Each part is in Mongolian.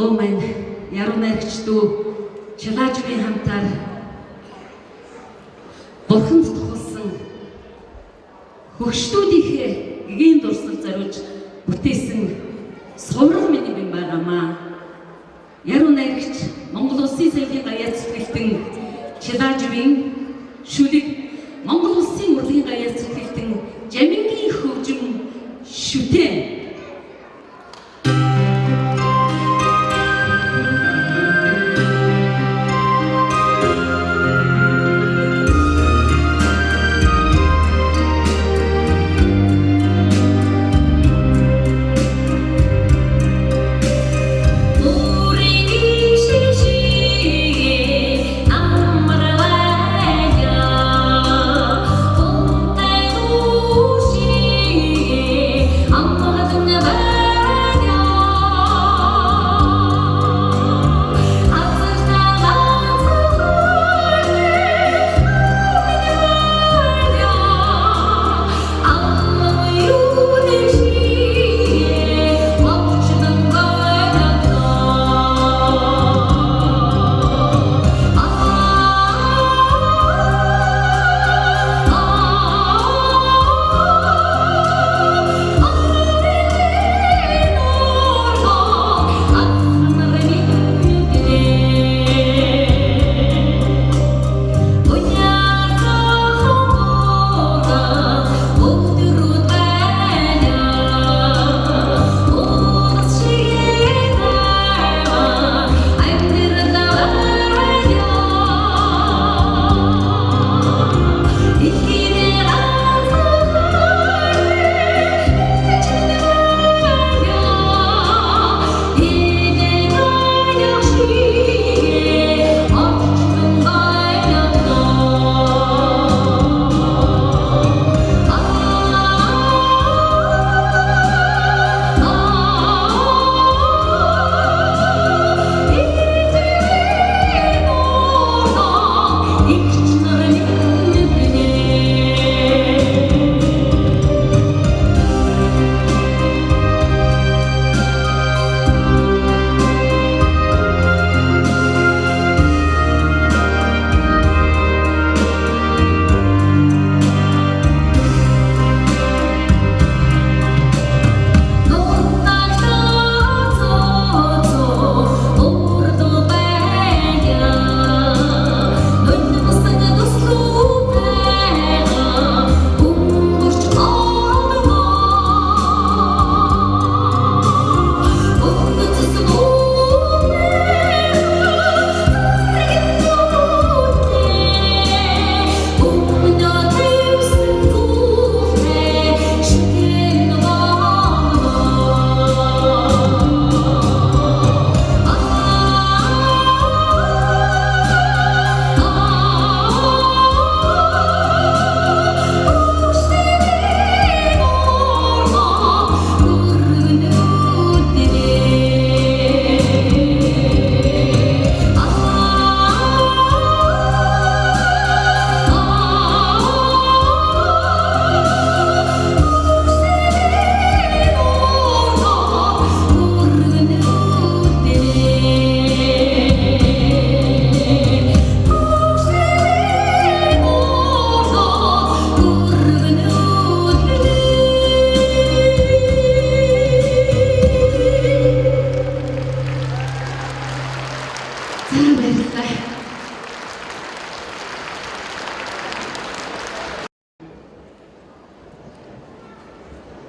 дуу маань яруу найрагч дүү Чилаажгийн хамтаар бурханд тохолсон хөгшдүүдийнхээ гэгээн дурсгал зориулж бүтээсэн суврал миний бин байгаамаа. Яруу найрагч Монгол Улсын соёлын гаяат сэтгэлтэн Чилаажгийн шүлэг Монгол Улсын урлагийн гаяат сэтгэлтэн Жамингийн хөгжим шүтэн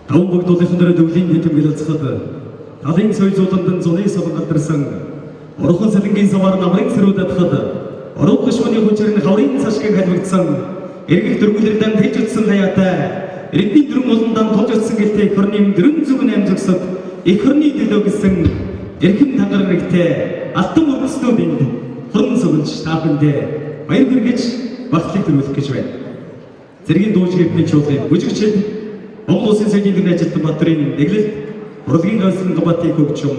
Таван бүгдүүлсэн дээр өвлийн нийтэм гэлэлцэхэд талын соёл зуландан зуны саван гадарсан Орхон салингийн саваар намрын сэрүүд атхад Орон гишүүний хүчээр нь хаврын цашгийг халбигдсан эргэх дөрвөлөрдөн тэж утсан хаяатай эрдний дөрвөн уландан тулж утсан гэлтэй хорны дөрвөн зүгэн амжигсад их хорны төлөө гэсэн эрхэм тангаар нэгтэй алтан үрдэснүүд энд хорон сувилж таахындээ баяр хүргэж багтлыг төрүүлэх гэж байна. Зэргийн дуужигчдын чуулгын бүжигчид Монгол Улсын соёлын төвийн ажилтан Батрын нэглэлт урлагийн ганцхан габатын хөгжим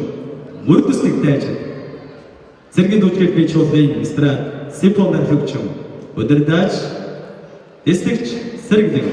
мөрдөс нэгтэй ажил. Зэргийн дуужигчдын чуулгын эстрад симфони хөгжим удирдаж эслэгч сэргэлэг.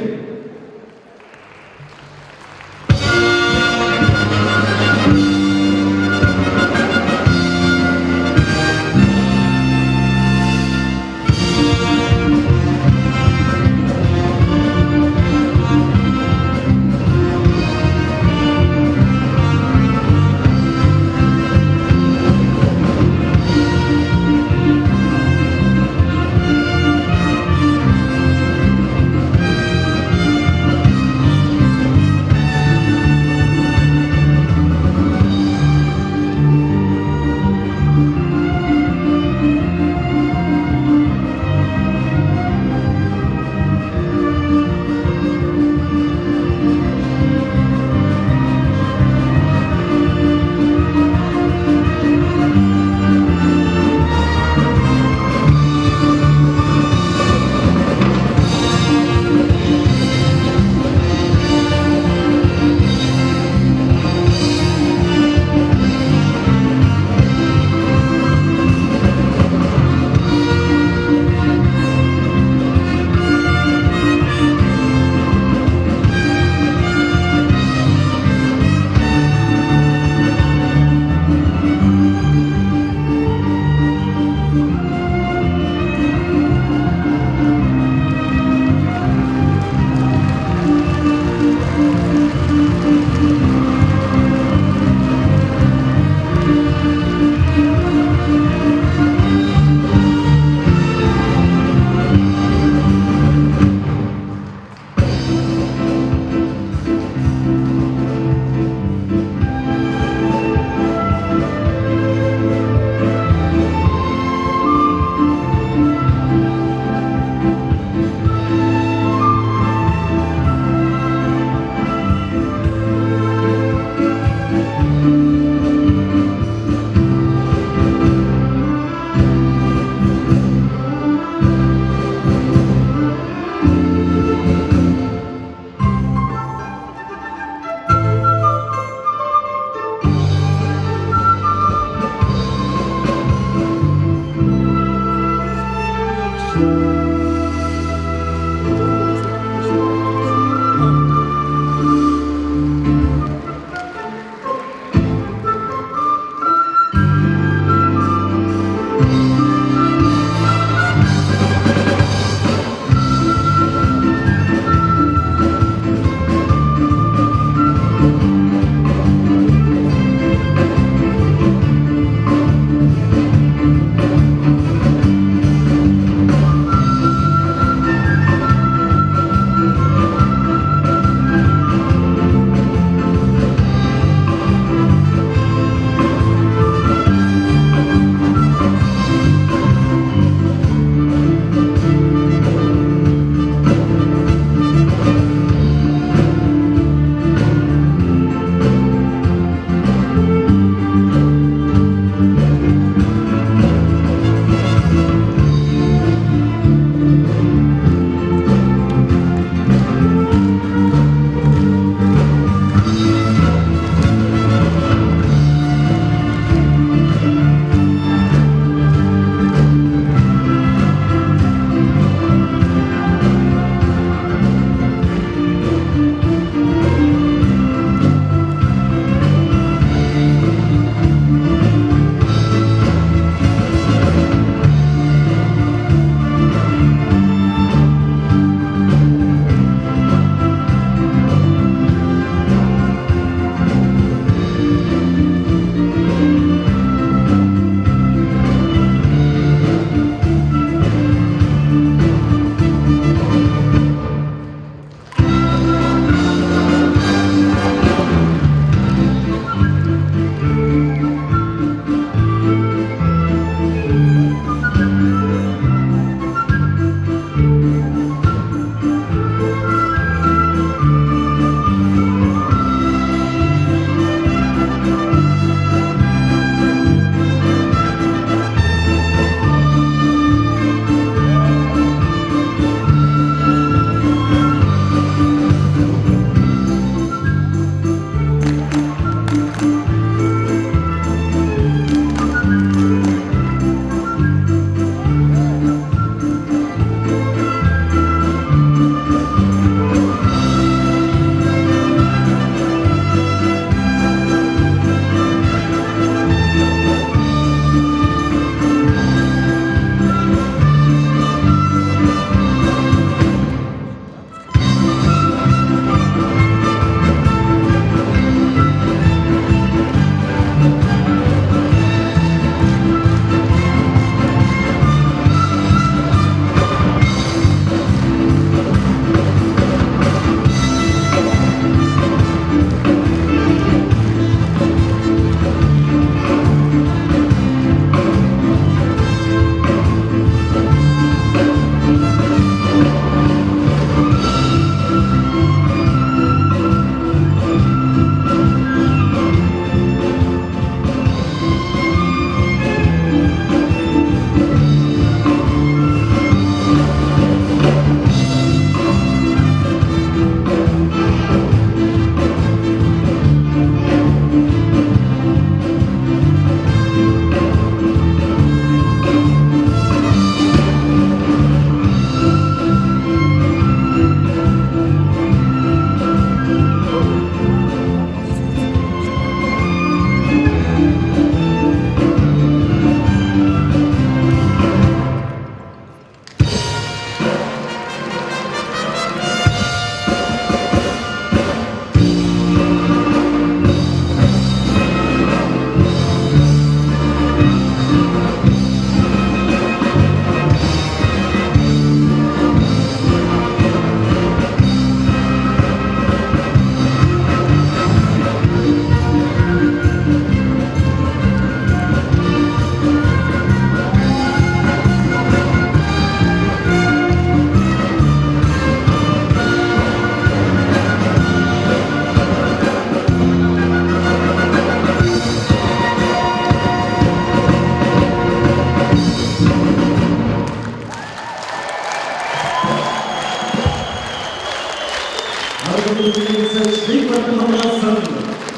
үзлээс шийдвэр хамгаалсан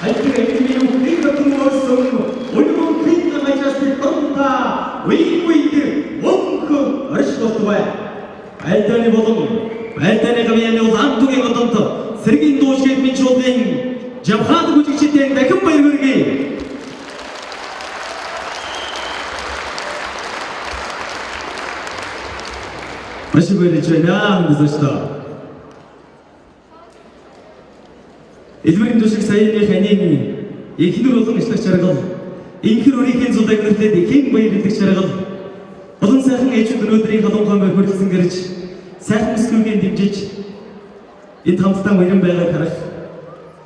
аль хэдийн үхийг томоосон улмон хит маяжаас тонта үйд мөнх оршилдогтой альтаны болон альтаны гавьяны улаан түгийн одонт сэргийн дуушгид минчуудын жавхад гүжигчдийн дахин баяр хүргэе. Спасибо, Ричард. За что? Эдвэрийн төшиг саяны ханийн ихнэр болон ишлэг чаргал инхэр өрийнхээ зулайг нэртэд ихэн баяр хэлдэг чаргал олон сайхан ээжүүд өнөөдрийн халуун бай хүрэлсэн гэрж сайхан өсгөөгийн дэмжиж энэ хамтдаа баяран байгааг харах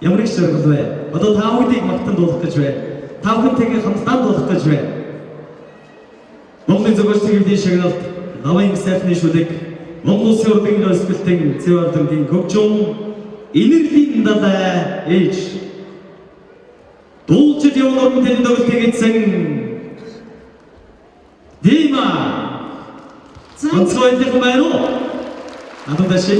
ямар их чаргал вэ? Одоо та бүхнийг магтан дуулах гэж байна. Та бүхэнтэйгээ хамтдаа дуулах гэж байна. Монголын зохиолч цэгийн шагналт Намын сайхны шүлэг Монгол Улсын урлагийн өсгөлтийн зэв ардын хөгжим инэрлийн далай ээж дуулж явна орон тань дөрөлтэй гэсэн Дима онцгой их байна уу? Ададаши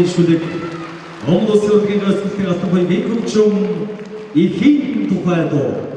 шүлэг Монгол Улсын урлагийн гүйцэтгэгчдийн алтан хоёрын хөгжим эхийн тухай дуу.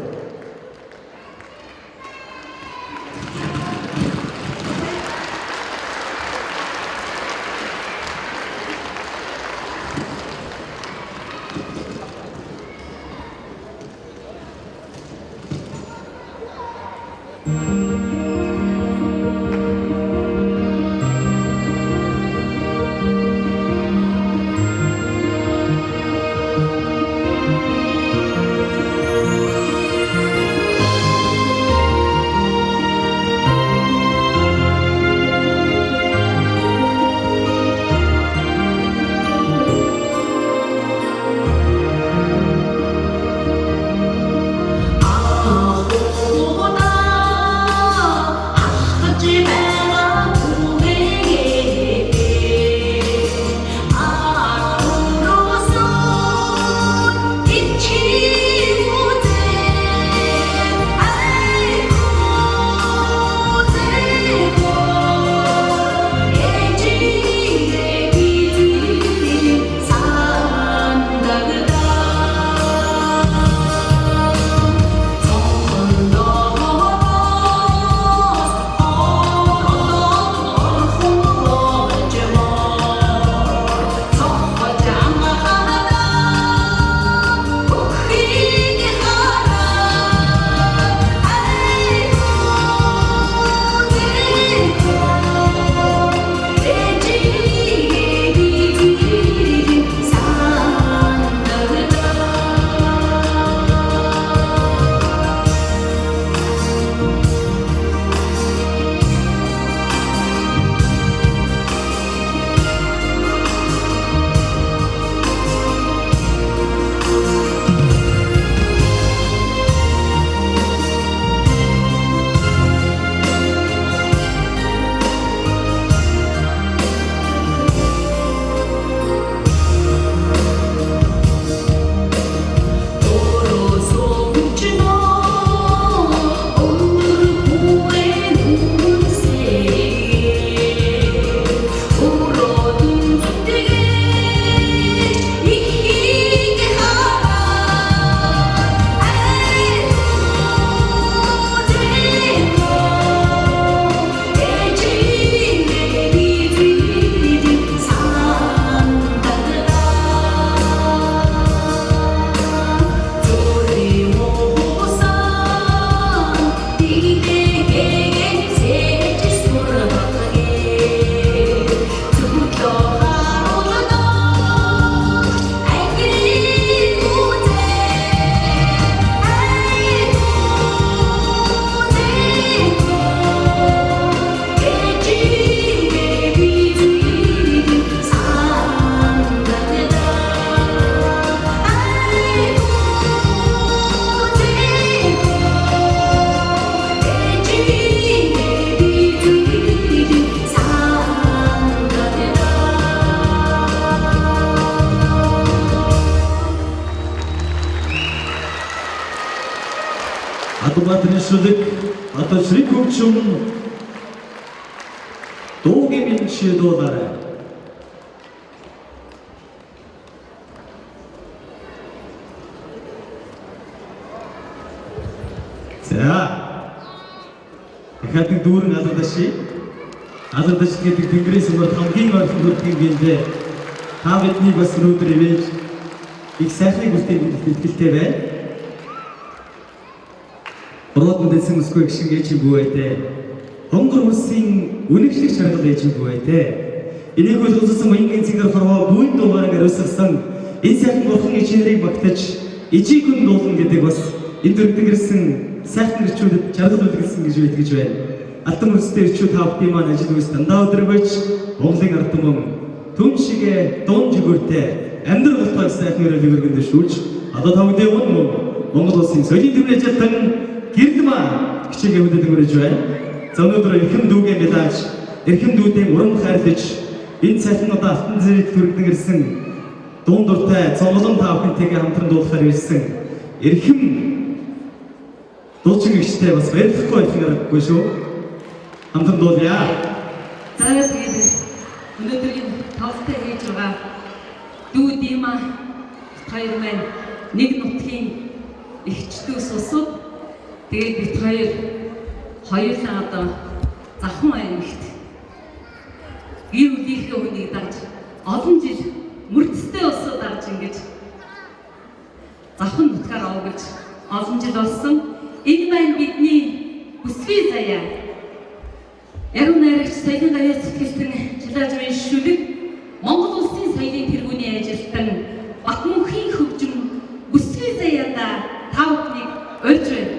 Адбаатны шүлэг одоо ширэг хөгжим дуугийн минь шийдүүлээрэй. За. Ихэнх дүүрэн алгадаши. Алгадаш гэдэг тэнгэрээс өмнө хамгийн ойрхон бүрдгийн гинжээ. Та бидний бас өнөөдөр ивэж их сайхныг үлдээх итгэлтэй байна. Брод мэдсэн өсгөө гişin ээж бүвэтэй. Хонгор улсын үнэгшлэг чаргал ээж бүвэтэй. Энийг бол үзсэн маягийн цэнгэр хорвоо бүүн дугаараар өсгсөн энэ сайхан бурхан ичээрийг багтаж ичигүн дуулан гэдэг бас энэ дөрвдөг ирсэн сайхан ирчүүдэд чаргал үлгэлсэн гэж итгэж байна. Алтан өрсөд ирчүүд тавтын маань ажил үйлс дандаа өдрөгөж Монголын ард түмэн түн шигэ дуун жигүүртэй амьдрал болтой сайхан өрөөлөг өргөнд шүүж одоо тавдын өмнө Монгол улсын соёлын төвийн ажилтан Гэрдмаа хичээгээ хүлээж өргөж байна. За өнөөдөр эрхэм дүүгээ мэдээж эрхэм дүүдийн урам хайрлаж энэ цахимнуудаа алтан зэрэг төрөгдөн ирсэн дундуртай цонголон таавхынтэйгээ хамтран дуулахаар ирсэн эрхэм дуучин гэгчтэй бас баярлахгүй байх хэрэггүй шүү. Хамтран дуулъя. За тэгээд өнөөдөр энэ тоглолтыг хийж байгаа Дүү Дима хоёр маань нэг нутгийн ихчлүүс усууд тэгээд бид хоёулаа одоо Завхан аймагт гэр бүлийнхээ хүнийг дагж олон жил мөрдөстэй улсууд дагж ингэж Завхан нутгаар овгож олон жил болсон. Энэ маань бидний бүсгүй заяа. Яруу найрагч соёлын гавьяа зүтгэлтэн Чилаажвын шүлэг Монгол улсын соёлын тэргүүний ажилтан Батмөнхийн хөгжим бүсгүй заяада та бүхнийг урьж байна.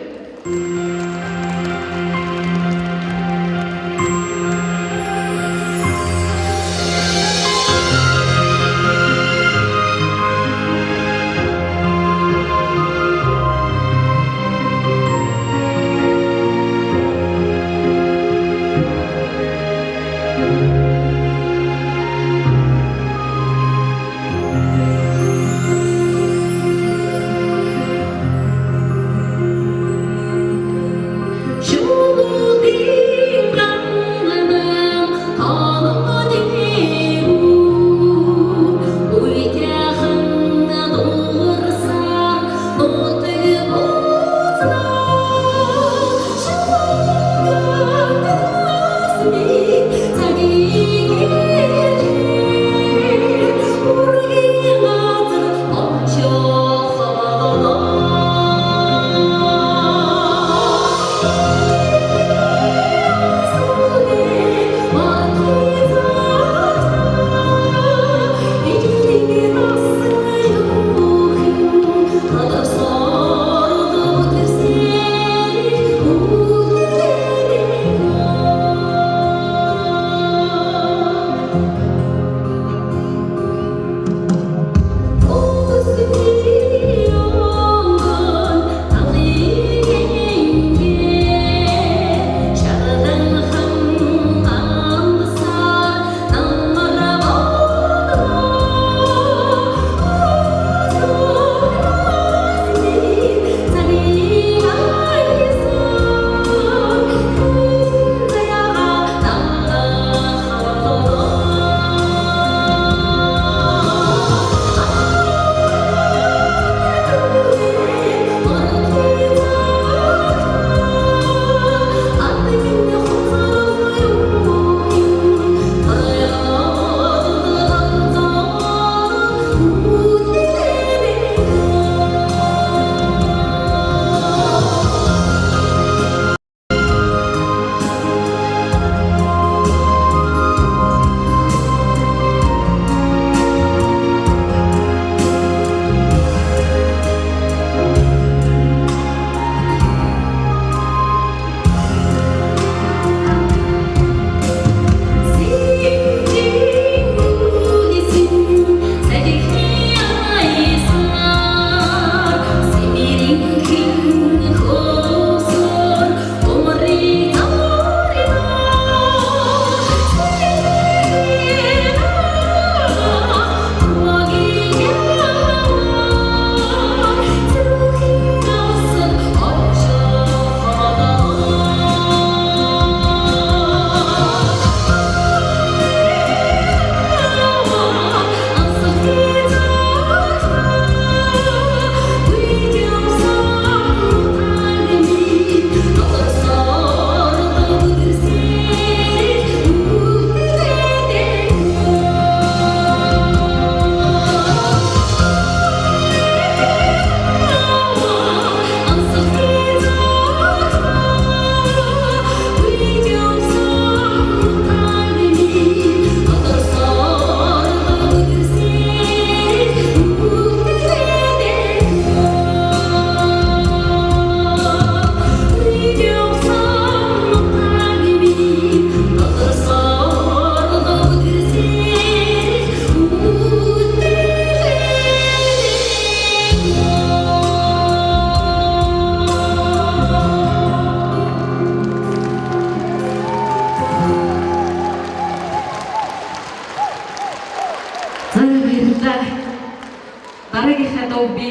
Дараагийнхаа дуу би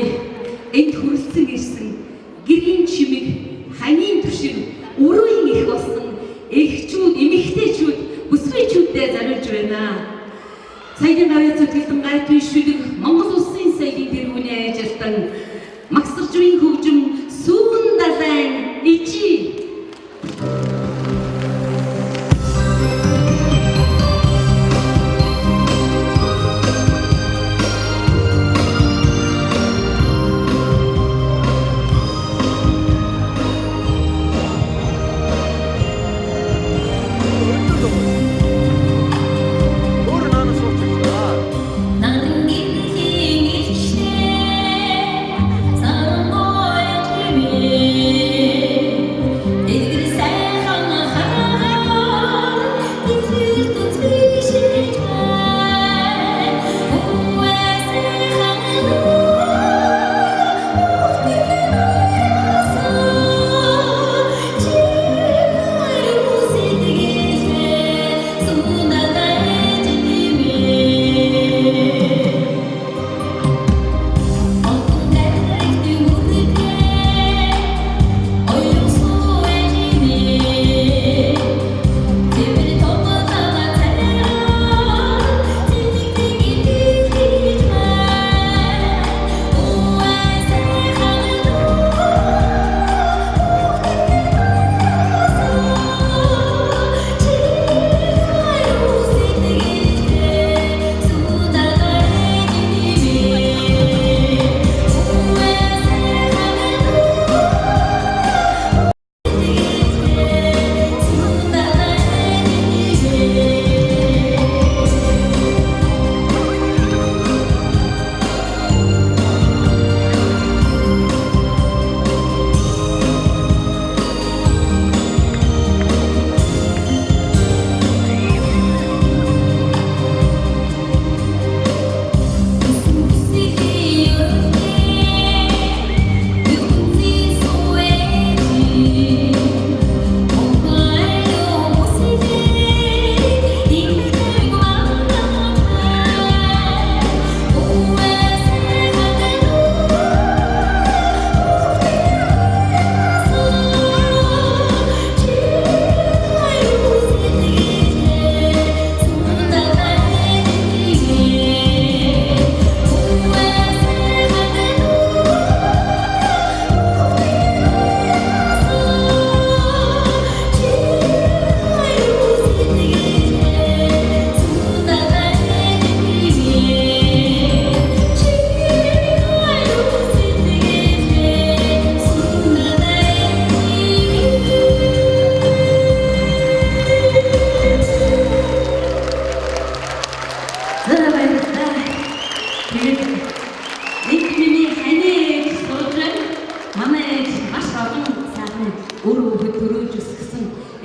энд хүрэлцэн ирсэн гэрийн чимэг ханийн түшиг өрөөний их болсон эгчүүд эмэгтэйчүүд бүсгүйчүүдэд зориулж байна. Саяны гавьяа зүтгэлтэн гайтын шүлэг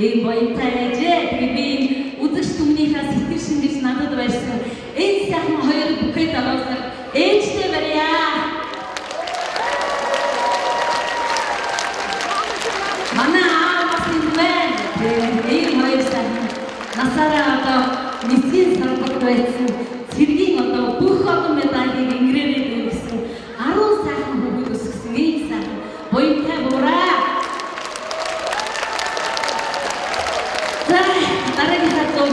ийм баяртай ажээ. Тэгээ би үзэгч түмнийхээ сэтгэл шингэж надад барьсан энэ сайхан хоёр бүхэт аваасаар ээжтэй барья. Манай аав бас энэ байна. Ийм хоёр сайхан насаараа одоо нисгийн сарбаг байсан цэргийн одоо бүх олон медалийг ингэрээрээ дүүргэсэн 10 сайхан хүүхэд өсгсөн ийм сайхан баяртай буураа. За дараагийн хатуу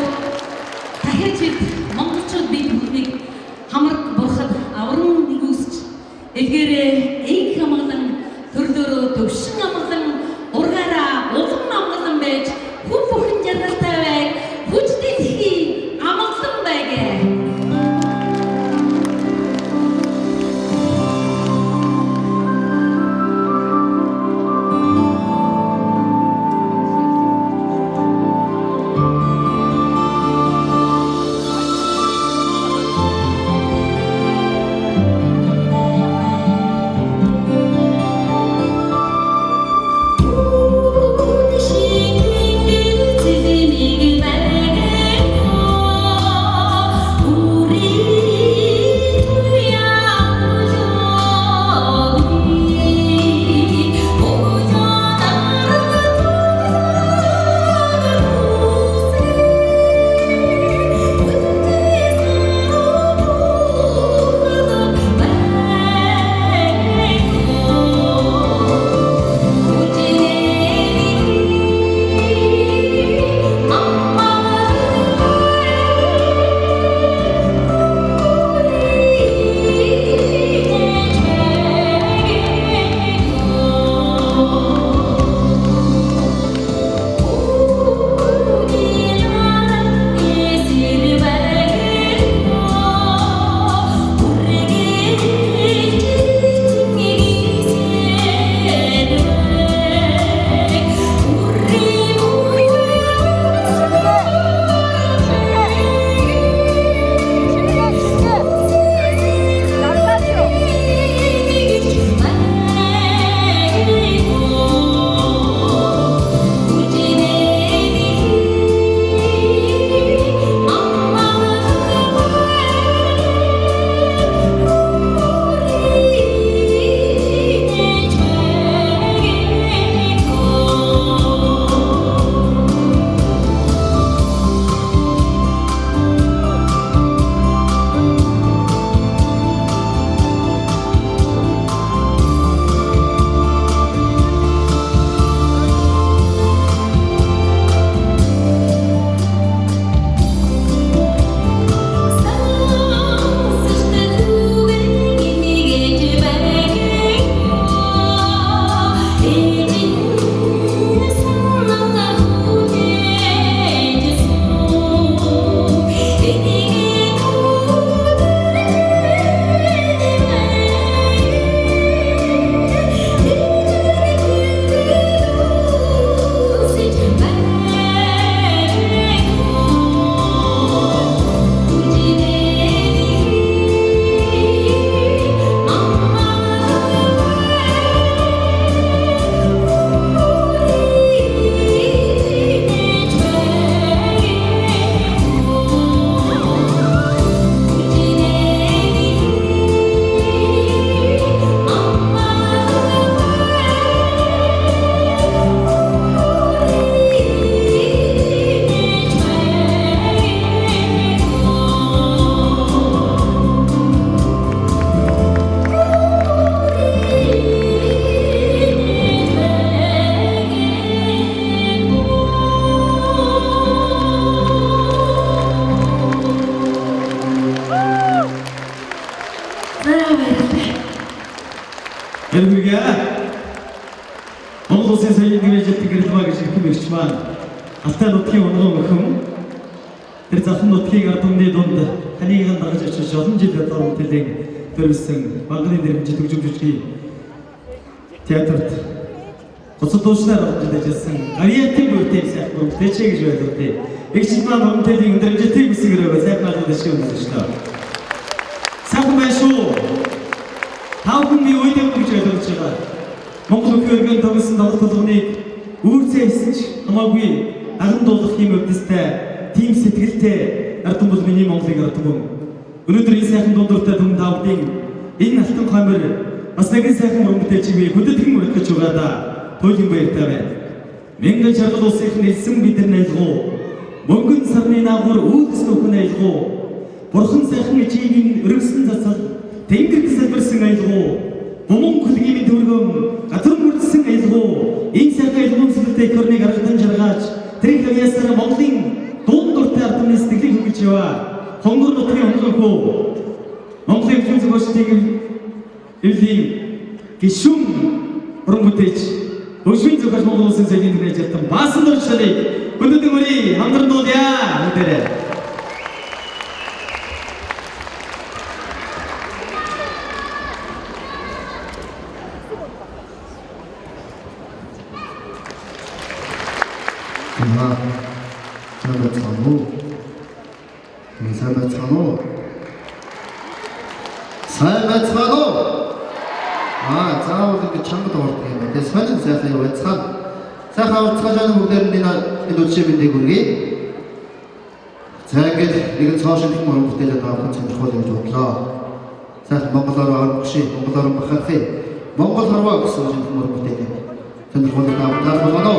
дахиад монголчууд бид бүхнийг хамар бурхад аврам нэгүсч эдгээрээ энх амгалан төрлөөрөө төвшин амгалан ургаараа улам амгалан байж хүн бүхэн жаргалтай байг хүчтэй тхий амгалан байгээ. Монгол улсын соёлын дэмжлэгт гэрэлмаа гэж хэлэх мэгч маань Алтай нутгийн унган өхөн тэр захан нутгийн ард түмний дунд таныг дагаж очиж олон жил дорн төлөв төрүүлсэн Манганы нэрмжид төгжим жүжигний театрт гоцдуушнаар орж ажилласан авиатын бүртээ сайхан бүртээчээ гэж байлгүй. Эгч маань орон төлөв өндөмжтэй бүсгэрээ сайхан надад шиг үнэлсэн. Сайхан байх шүү. Тав хүн би үйдээ гэж ойлгож байгаа. Монгол өхөргөн томсон тоглолт болгоныг үүрцээ хийсэн ч хамаагүй агамдуулах юм өвдөстэй, тийм сэтгэлтэй ардын бол миний Монголын ард түмэн. Өнөөдөр энэ сайхан дундуртай түмэн тавдын энэ алтан камер бас нэгэн сайхан уран бүтээлчийг хүндэтгэн өргөж байгаадаа туйлын баяртай байна. Мянган жаргал улсынхны эзэн бидний айлгуу, мөнгөн сарны наагур үүдс нөхөн айлгуу, бурхан сайхан ичийг өргөсөн цацал, тэнгэр залбирсан айлгуу, буман хүлгийн дөргөн газар мөрдсөн айлгуу, энэ сайхан айлгуун сүлдтэй корныг аргатан жаргаж, тэр хавьяасаар Монголын дундуртай ардны сэтгэлийг хөгжиж яваа. Хонгор нутгийн хөнгөлөө Монголын хөгжим зохиолчдыг эвлийн гишүүн уран бүтээлч хөгжмийн зохиолч Монгол Улсын соёлын төвийн ажилтан Баасан дурчлалыг өнөөдөр өрий хамтран дуулъя бүгдээрээ. сайн байцгаана уу? Заавал ингэ чамд ордог юм. Тэгээ сонин сайхан юу байцгаана. Сайхан урцгаажааны бүгдээр энэ үдшийн мэндийг хүргэе. За ингэж нэгэн цаашинх мөрөн бүтээлээ таавхан сонирхол гэж бодлоо. Сайхан монголоор орохши, монголоор бахархи. Монгол харваа гэсэн шинх мөрөн бүтээлээ сонирхол таавхан болгоно.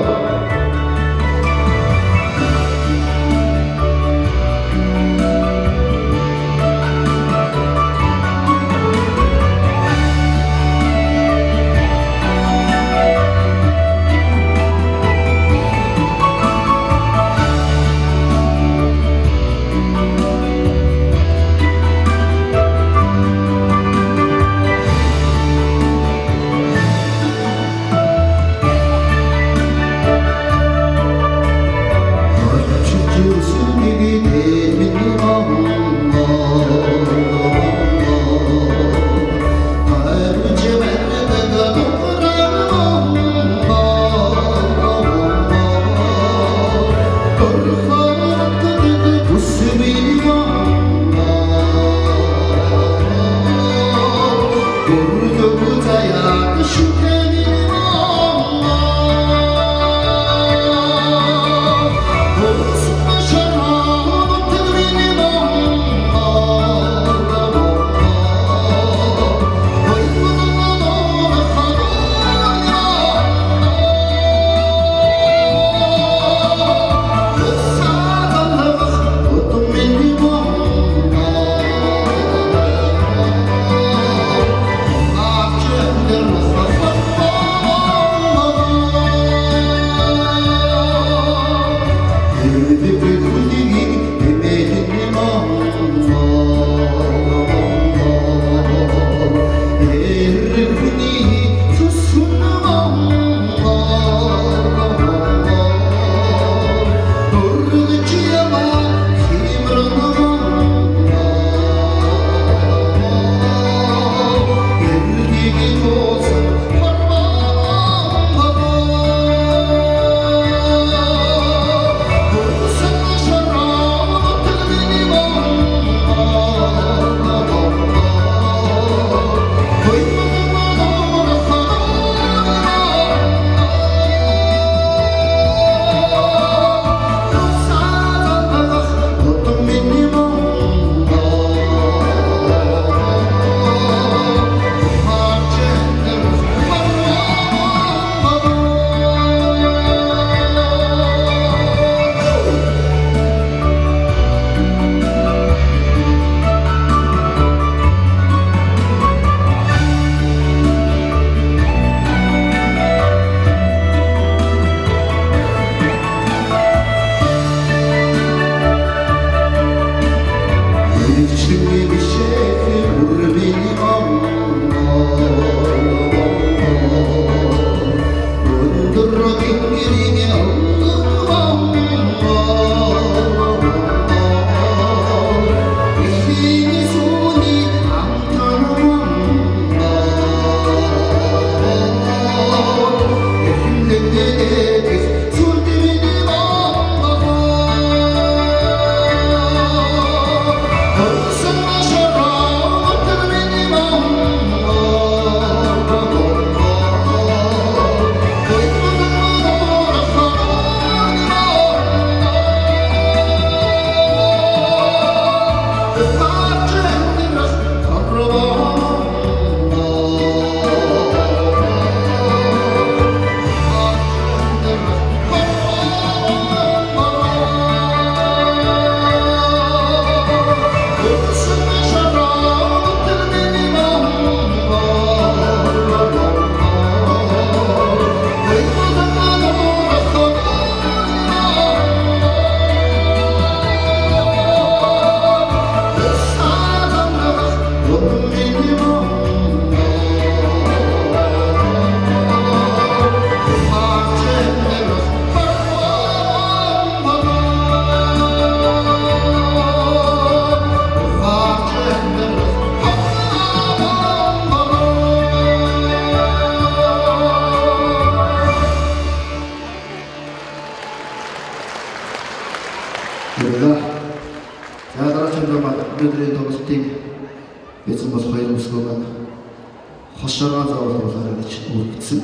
байгаа гэж өгсөн.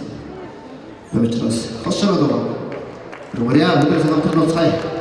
Тэгвэл хашаад байгаа. Тэгвэл өнөөдөр хамтран уулзъя.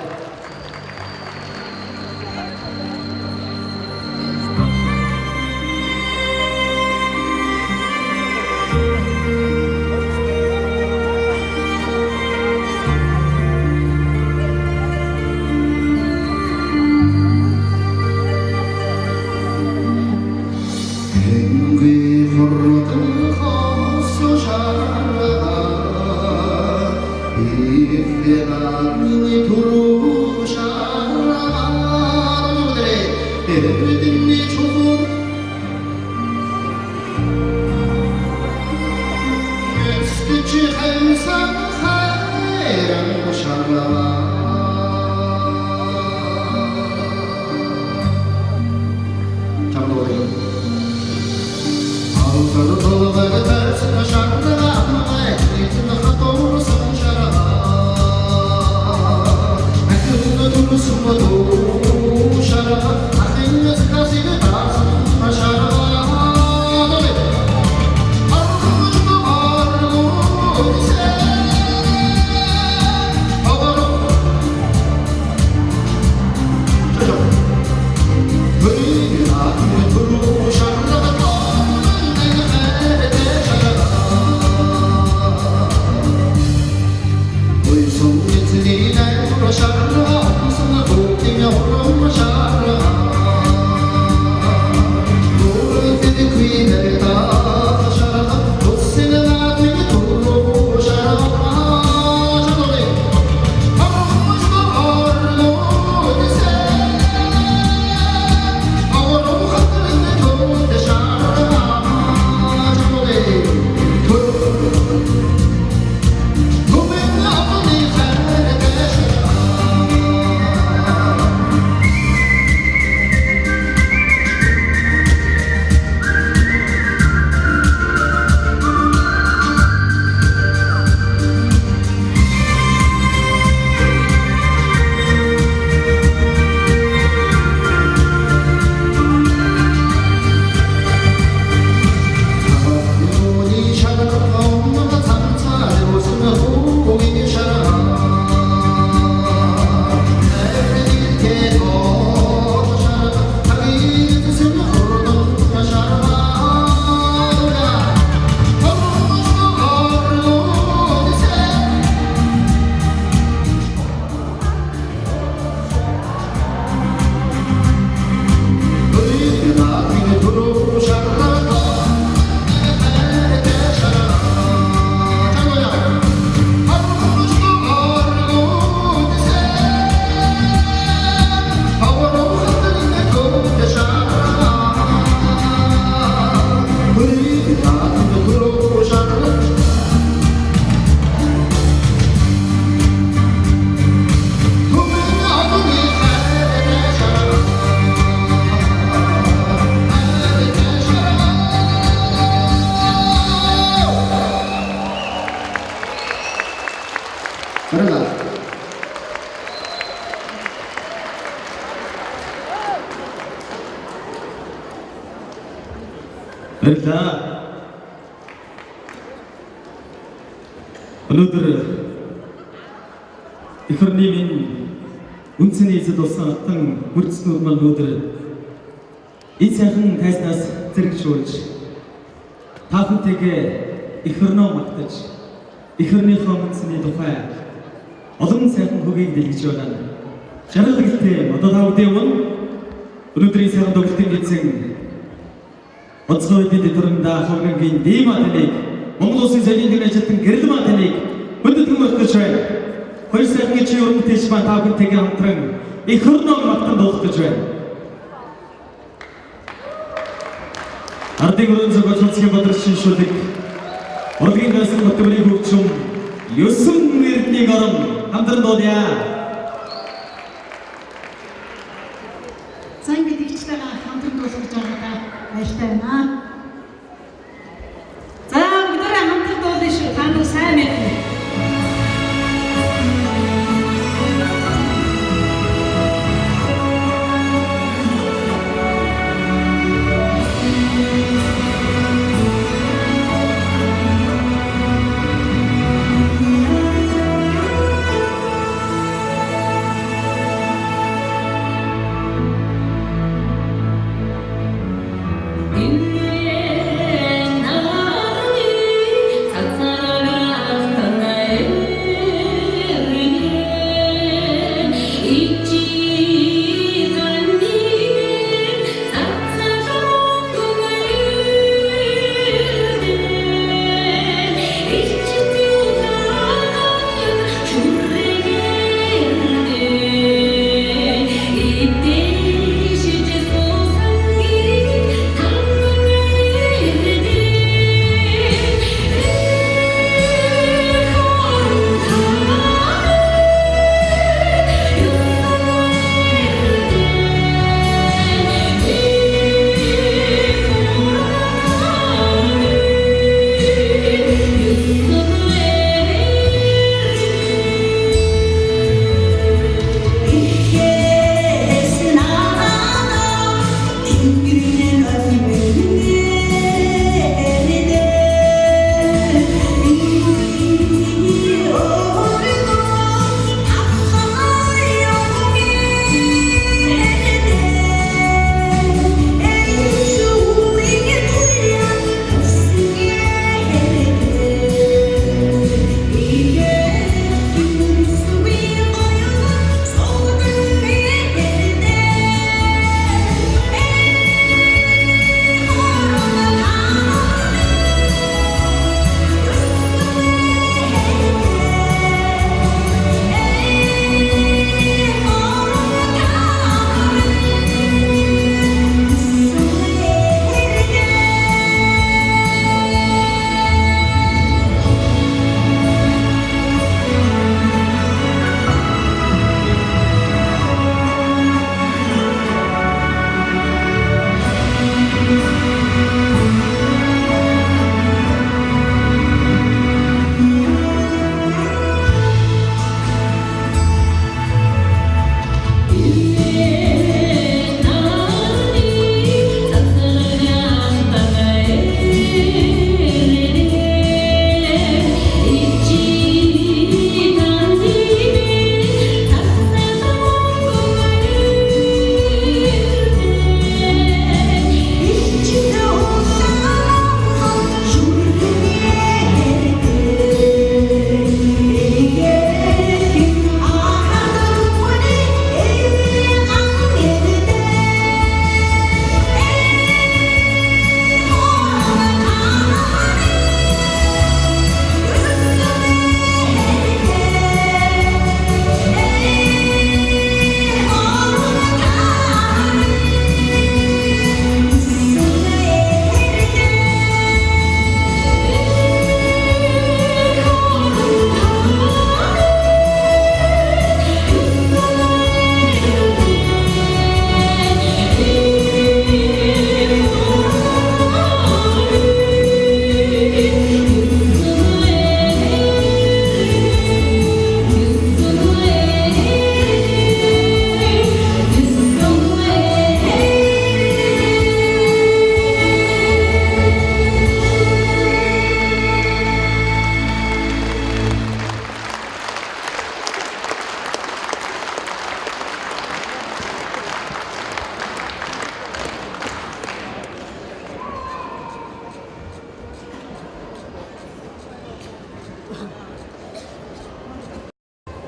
Өнөөдөр ихэрний минь үнцний эзэд усан хүрдснүүд маань өнөөдөр эд сайхан тайснаас зэрэгшүүлж та бүхнтэйгээ ихэрнөө магтаж ихэрнийхөө үнцний тухай олон сайхан хөгийг дэлгэж байна. Жаргал гэлтэй одоо та бүхэн өнөөдрийн сайхан тоглолтын эзэн онцгой дэд төрөндөө хөргөнгийн диматлыг Монгол Улсын соёлын дэвшин ажилтан гэрэл маатныг хүндэтгэн болгож байна. Хоёр сайхны чи өрөмтэйч ба та бүхнтэйгээ хамтран их хөрнөө магтан дуулгаж байна. Ардын өрөөнд зогсож цэцгийн бодрчин шүлэг урлагийн гансан хөтөлбөрийн хөгжим 9 эрдний орон хамтран дуулъя. Сайн мэдгичтэйгээ хамтран дуулгаж байгаадаа баяртай байна. За бүгдээрээ хамтран дуулъя шүү. Та нар сайн мэднэ.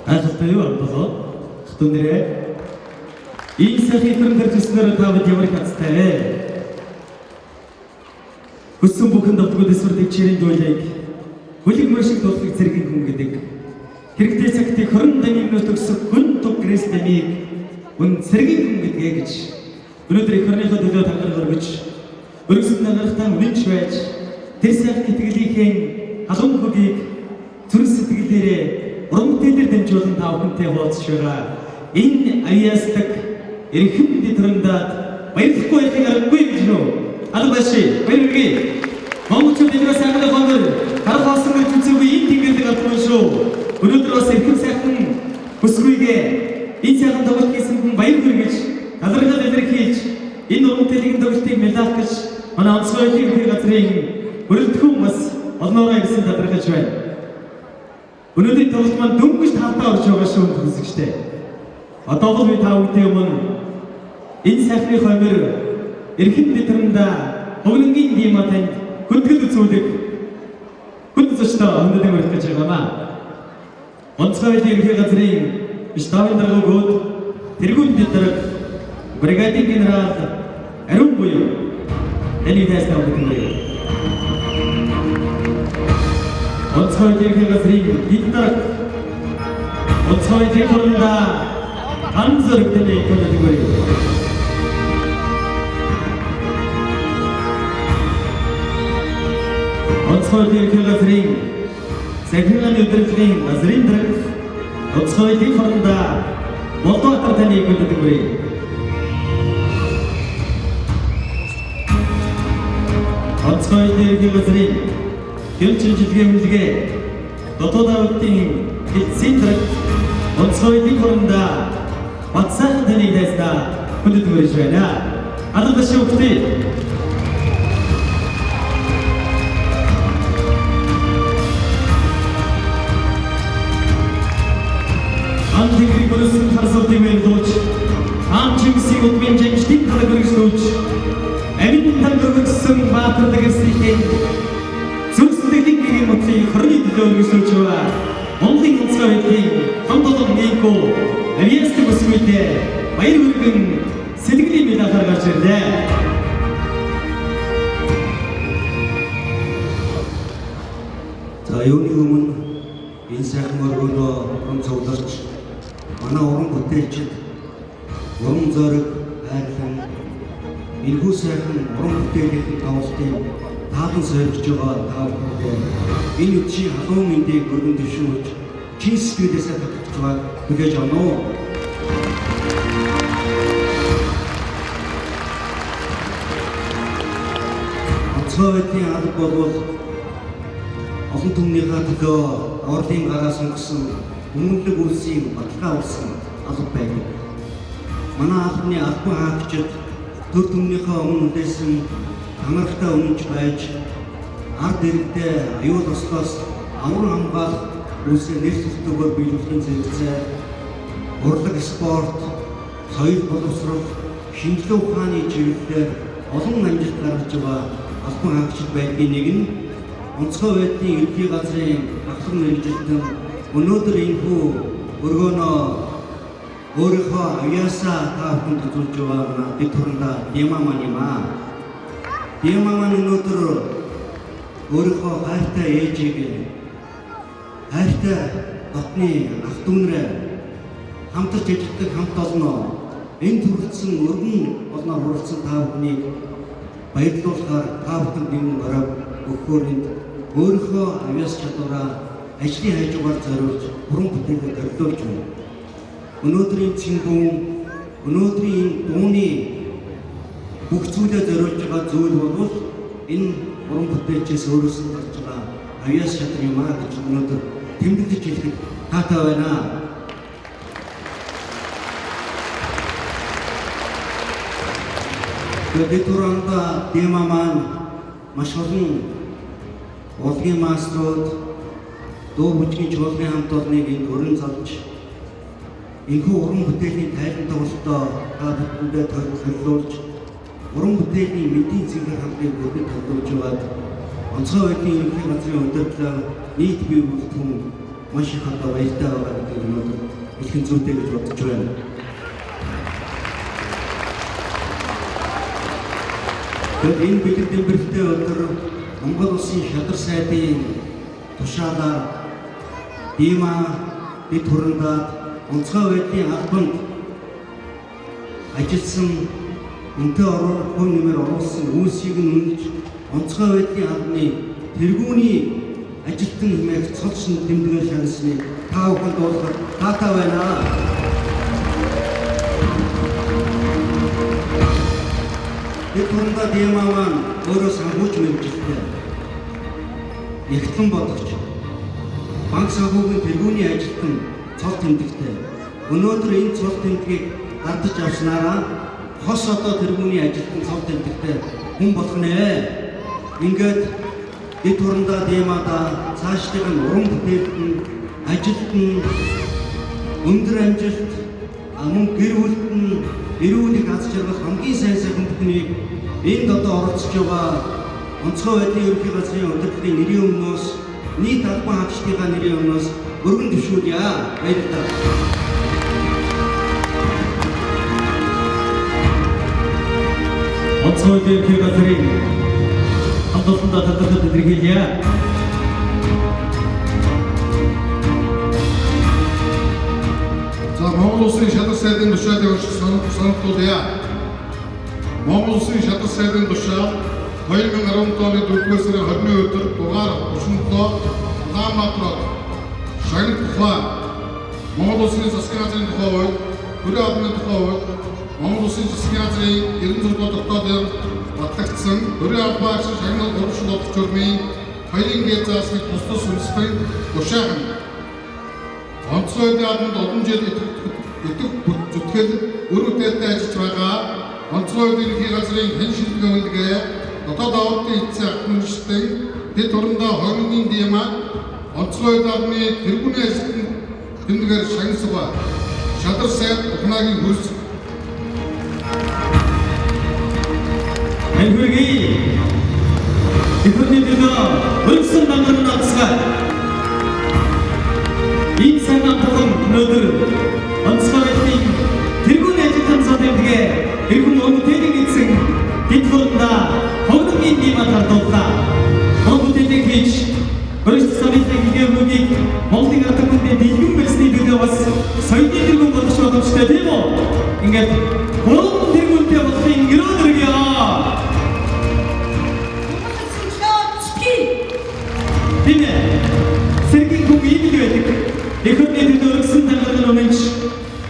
Гайхалтай юу болоо? Хатунэрээ ийм сайхан ихэвчлэн төржснээр та бид ямар хацтай вэ? Хүссэн бүхэн давтгууд эсвэр дэвчээрийн дуулыг хөлөг мөр шиг дуулахыг зэргийн хүн гэдэг. Хэрэгтэй цагтыг хорон дамын нөт өгсөх хүн туг грэс дамыг үн зэргийн хүн гэдгээ гэж өнөөдөр их орныхоо төлөө танхаг өргөж өргөсөнд нагарахтаа үнэнч байж тэр сайхан итгэлийнхээ халуун хөгийг зүрх сэтгэлээрээ уран бүтээлээр дамжуулан та бүхэнтэй хуваалцж байгаа. Энэ аяастаг эрхэм дэвтрэмдад баярлахгүй байхыг аргагүй гэж нөө. Албаши баяргий. Монголчууд энэ сайхан хонор харах хоосон гэж үзээгүй энэ тэнгэрдэг авсан шүү. Өнөөдөр бас эрхэм сайхан бүсгүйгээ энэ сайхан тоглолт хийсэн хүн баяр хүргэж талархал илэрхийлж энэ уран бүтээлийн тоглолтыг мэлаах гэж манай онцгой хэрэг газрын бүрэлдэхүүн бас олноороо ирсэн талархаж байна. Өнөөдрийн тоглолт маань дөнгөж тавтаа орж байгаа шүү үзэгчтэй. Одоо бол би та бүхний өмнө энэ сайхны хоймор эрхэм дэвтрэмдэ хөвлөнгийн диматанд хөдгөл үзүүлэг хүнд зочдоо өнөөдөр өргөх гэж байгаамаа. Онцгой хэрэг газрын штабын даргууд тэргүүн дэвтрэг бригадын генерал Ариун буюу Эли дэстэ өгдөггүй. Онцгой хэрэг газрын дэвтрэг онцгой дэвтрэмдэ 한서럽게 이끌어주고요. онцгой хэрэг газрын сахилгааны өдрөлийн газрын дарга онцгой дэвтрэмдэ Молдоватар таны и끌어주고요. онцгой хэрэг газрын хэмжин жилгээ үлгээ дотоод авалтын эцсийн дарга онцгой дэвтрэмдэ Батсайхан таныг дайснаа хүндэт хүрэж байна. Алгадаш өгтөе. Антигри бүрсэн харсалтын мэлдууч Амчимсийг утмын жамштын талгөргөж амин талгөргөжсөн баатар дагэрсэлтэй зүгсдэлийн гэрийн мөтлийн хорны төлөө өргөжлөж байгаа. Монголын онцгой хэдийн хамтолон нэггүй авиасты бүсгүйтэй баяр хүргэн сэтгэлийн медаль гаргаж ирлээ. За юуны өмнө энэ сайхан өргөнөө уран цугларч манай уран бүтээлчид уран зориг хайрлан энэхүү сайхан уран бүтээлийн тоглолтын таалан сойрч байгаа та бүхэнд энэ үдшийн халуун мэндийг өргөн дэвшүүлж чин сэтгэлээсээ татгаж байгааг хүлээж авна уу? Онцгойдын алба болвол олон түмнийхээ төлөө орлын гараас өнгөсөн өмнөдлөг үлсийн баталгаа болсон алба байдаг. Манай албаны албан хаагчид төр түмнийхээ өмнө үлдээсэн хамаартай өмнөж байж ард иргэдээ аюул ослоос амран хамгаалах үлсээ нэр төгөөр биелүүлэн зэрэгцээ урлаг спорт, соёл боловсрол, шинжилгээ ухааны чиглэлээр олон амжилт гаргаж байгаа албан хаагчид байдгийн нэг нь онцгой байдлын ерөнхий газрын ахлан мэргэжилтэн өнөөдөр энэхүү өргөнөө өөрийнхөө авьяасаа та бүхэнд үзүүлж байгаа дэвтрэмдэ Дима маань юм аа. Дима маань өнөөдөр өөрийнхөө хайртай ээжийг хайртай дотны ах дүүнрээ хамтарч ажилладаг хамт олноо энэ төрөлцсөн өргөн олноор хүрэлцэн та бүхнийг баярлуулахаар та бүхэнд энэ бараг өгөхөөр өөрийнхөө авьяас чадвараа ажлын хажуугаар зориулж уран бүтээлээр өргөдүүлж байна. Өнөөдрийн цэнгүүн өнөөдрийн дууны бүх зүйлээ зориулж байгаа зүйл бол энэ уран бүтээлчээс өөрөөсөө гарч байгаа авьяас чадвар юм аа гэж өнөөдөр тэмдэглэж хэлэхэд таатай байна. Дэвтрэмдэ Дима маань маш олон урлагийн маструуд дуу бүжгийн чуулгын хамт олныг энд өрн залж энэхүү уран бүтээлийн тайлан тоглолтоо та бүхэндээ төлөвлөж уран бүтээлийн мэдийн цэвэр хамтыг бүгд төлөвлөж байгаад онцгой байдлын ерөнхий газрын удирдлага нийт бие бүлтэн маш их одоо баяртай байгаа гэдэг нь өнөөдөр хэлхэн зүйтэй гэж бодож байна. Тэгэхээр энэ бэлэг дэлбэрэлтэй өдөр Монгол Улсын шадар сайдын тушаалаар Дима дэд хурандаад онцгой байдлын албанд ажилласан үнэтэй хүн нэмэр оруулсан үүсийг нь үнэлж онцгой байдлын албаны тэргүүний ажилтан хэмээх цолшин тэмдэглэл шаансны та бүхэнд уулзах таатай байна. Дэд хурандаа Дима маань өөрөө санхүүж мэргэжилтэй. Ягтлан бодогч банк санхүүгийн тэргүүний ажилтан цол тэмдэгтэй. Өнөөдөр энэ цол тэмдгийг гардаж авснараа хос одоо тэргүүний ажилтан цол тэмдэгтэй хүн болох нэ. Ингээд дэд хурандаа Димада цаашдын уран бүтээлтэн ажилтан өндөр амжилт мөн гэр бүлтэн эрүүл аз жаргал хамгийн сайн бүхнийг энд одоо оролцож байгаа онцгой байдлын ерөнхий газрын удирдлагын нэрийн өмнөөс нийт албан хаагчдын нэрийн өмнөөс өргөн дэвшүүлье. Баярлалаа. онцгой ерөнхий газрын хамт олондоо талархал илэрхийлье. За Монгол Улсын шадар сайдын тушаалыг сонирхолтой. Монгол Улсын шадар сайдын тушаал 2017 оны 4-р сарын 20-ны өдөр дугаар 37 Улаанбаатар шагнал тухай Монгол Улсын засгийн газрын тухай хууль, төрийн албаны тухай хууль, Монгол Улсын засгийн газрын 96 дотоодын батлагдсан төрийн албан агшин шагнал хуршил олох журмын хоёрын гээ заасныг тус үндэслэн тушаахан онцгой албанд олон жил итгэх зүтгэл өр бүтээлтэй ажиллаж байгаа онцгой ерөнхий газрын хэн шилдэг үндэгээ дотоод авалтын эцсийн ахмадчдын дэд хурандаа хойногийн Дима онцгой албаны тэргүүний ажилтан тэмдэгээр шагнасгаа шадар сайд ухнаагийн хөрс Энхүргийн ихэнхдээ өргөсөн дангарна атсгаа ийм сайн амтхан өнөөдөр онцгой байдлын тэргүүний ажилтан цол тэмдэгээ эрхэм өнөтэйг эзэн дэд хурандаа хойногийн Димад хардууллаа. Монгол хэлийг хийж өөрсдөө соёлын хэмжээнийг Монголын ард түмэнд дэлгэн барьсны төлөө бас соёлын тэргүүн болох боломжтой тийм үү? Ингээд гурван тэргүүнтэй болохын өрөө өргөё. Тийм ээ. Сэргийн хүн ийм л байдаг. Эхний төлөө өргөсөн дангарна өмнөж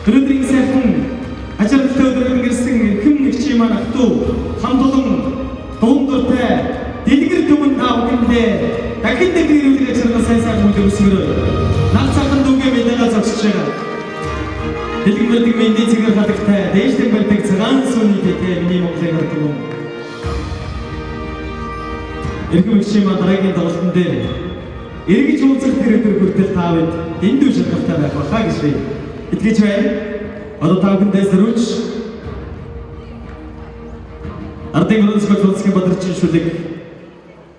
өнөөдрийн сайхан ажиглалтай өдөр өнгөрсөн хэн нэг чи маань автуу хамт олон дундуртай дэлгэр түмэн та бүхэндээ дахин дэлгэрүүлэх ажил сайн үйл өсгөрөө. Наг цагаан дүнгээ мэдээгээ зогсож байгаа. Дэлгэрүүлэх мэндийн цэгээр хадагтай дээшлэн барьдаг цагаан сүний дэтэй миний Монголын ард түмэн. Эрхэм гишүүн маань дараагийн тоглолтын дээр эргэж уулзах тэр өдөр хүртэл та бид дэндүү шалгалтай байх байхаа гэж би итгэж байна. Одоо та бүхэндээ зориулж ардын өрөөсгөл улсын бадарчин шүлэг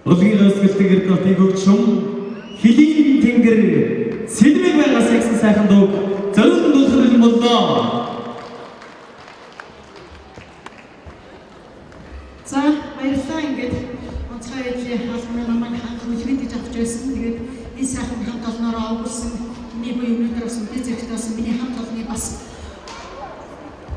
урлагийн өсгөлтийн эрдэнэтийг өгчүн хилийн тэнгэр сэлмэг байгаас ихсэн сайхан дуу зориулсан дуулахын боллоо. За баярлалаа. Ингээд онцгой байдлын албаны намайг хангах хүлээдэж авч байсан. Тэгээд энэ сайхан хамт олноороо өгүүлсэн миний буй өнөөдөр бас үдээ зэгт болсон миний хамт олныг бас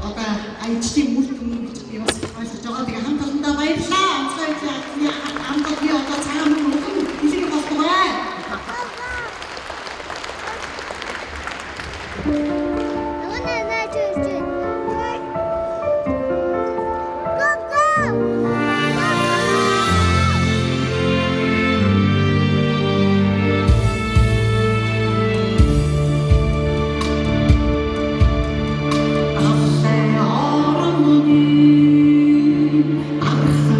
одоо ажлын үр дүн гэж би бас ойлгож байгаа. Тэгээд хамт олондоо баярлалаа. Онцгой байдлын хамт олны одоо цагаан мөн хэлийг болтугай. Arsa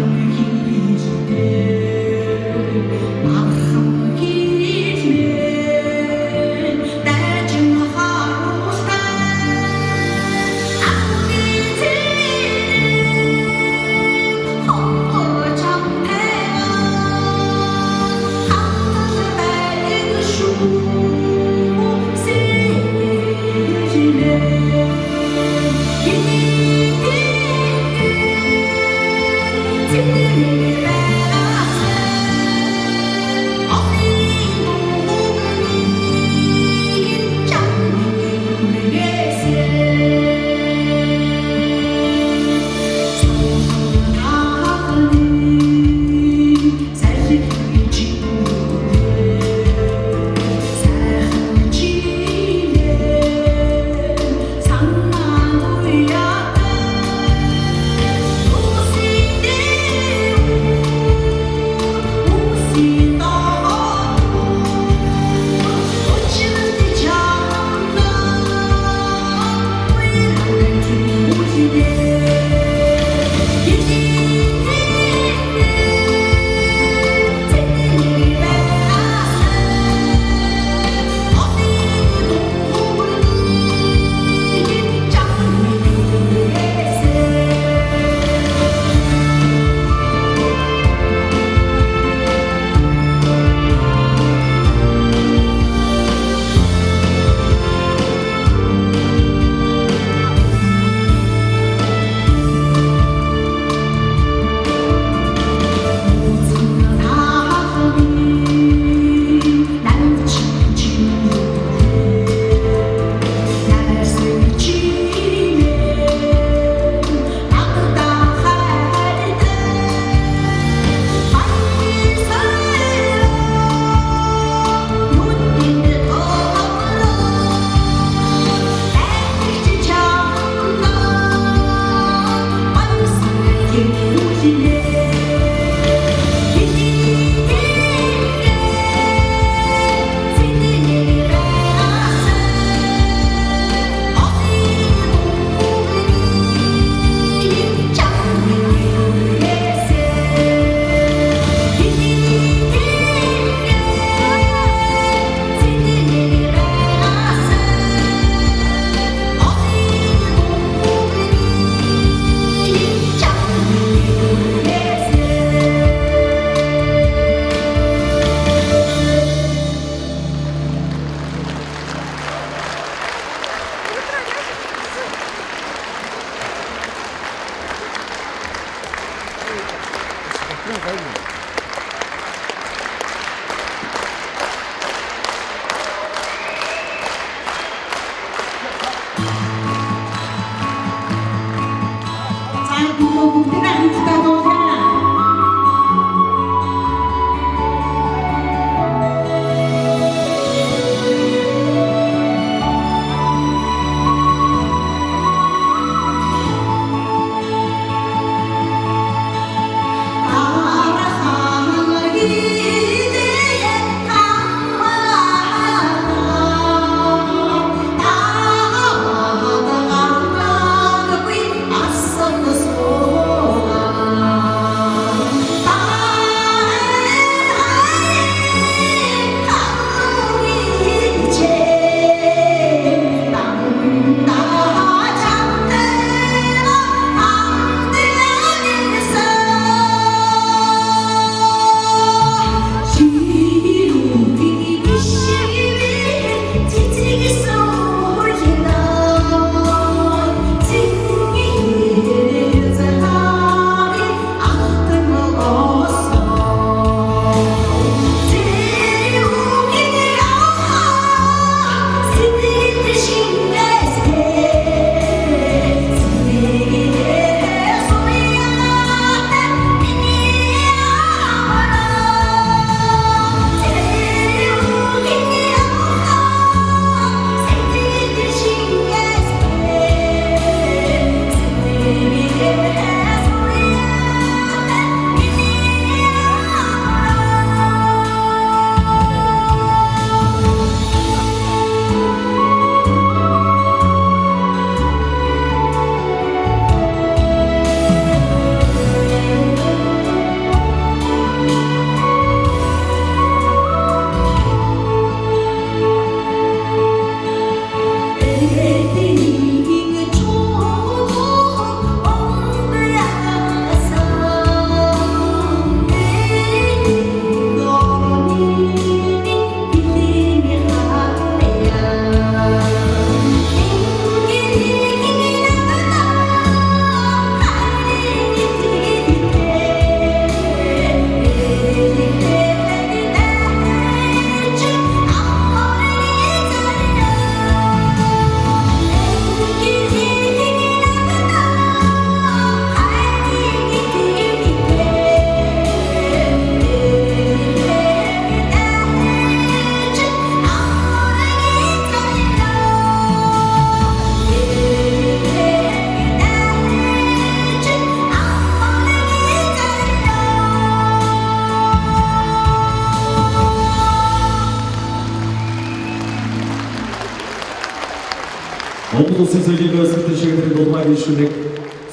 Монгол Улсын соёлын өсөлтийн шийдвэрийн дулмаа гишүүнийг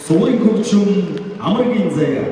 суврын хөгжим амаргийн заяа.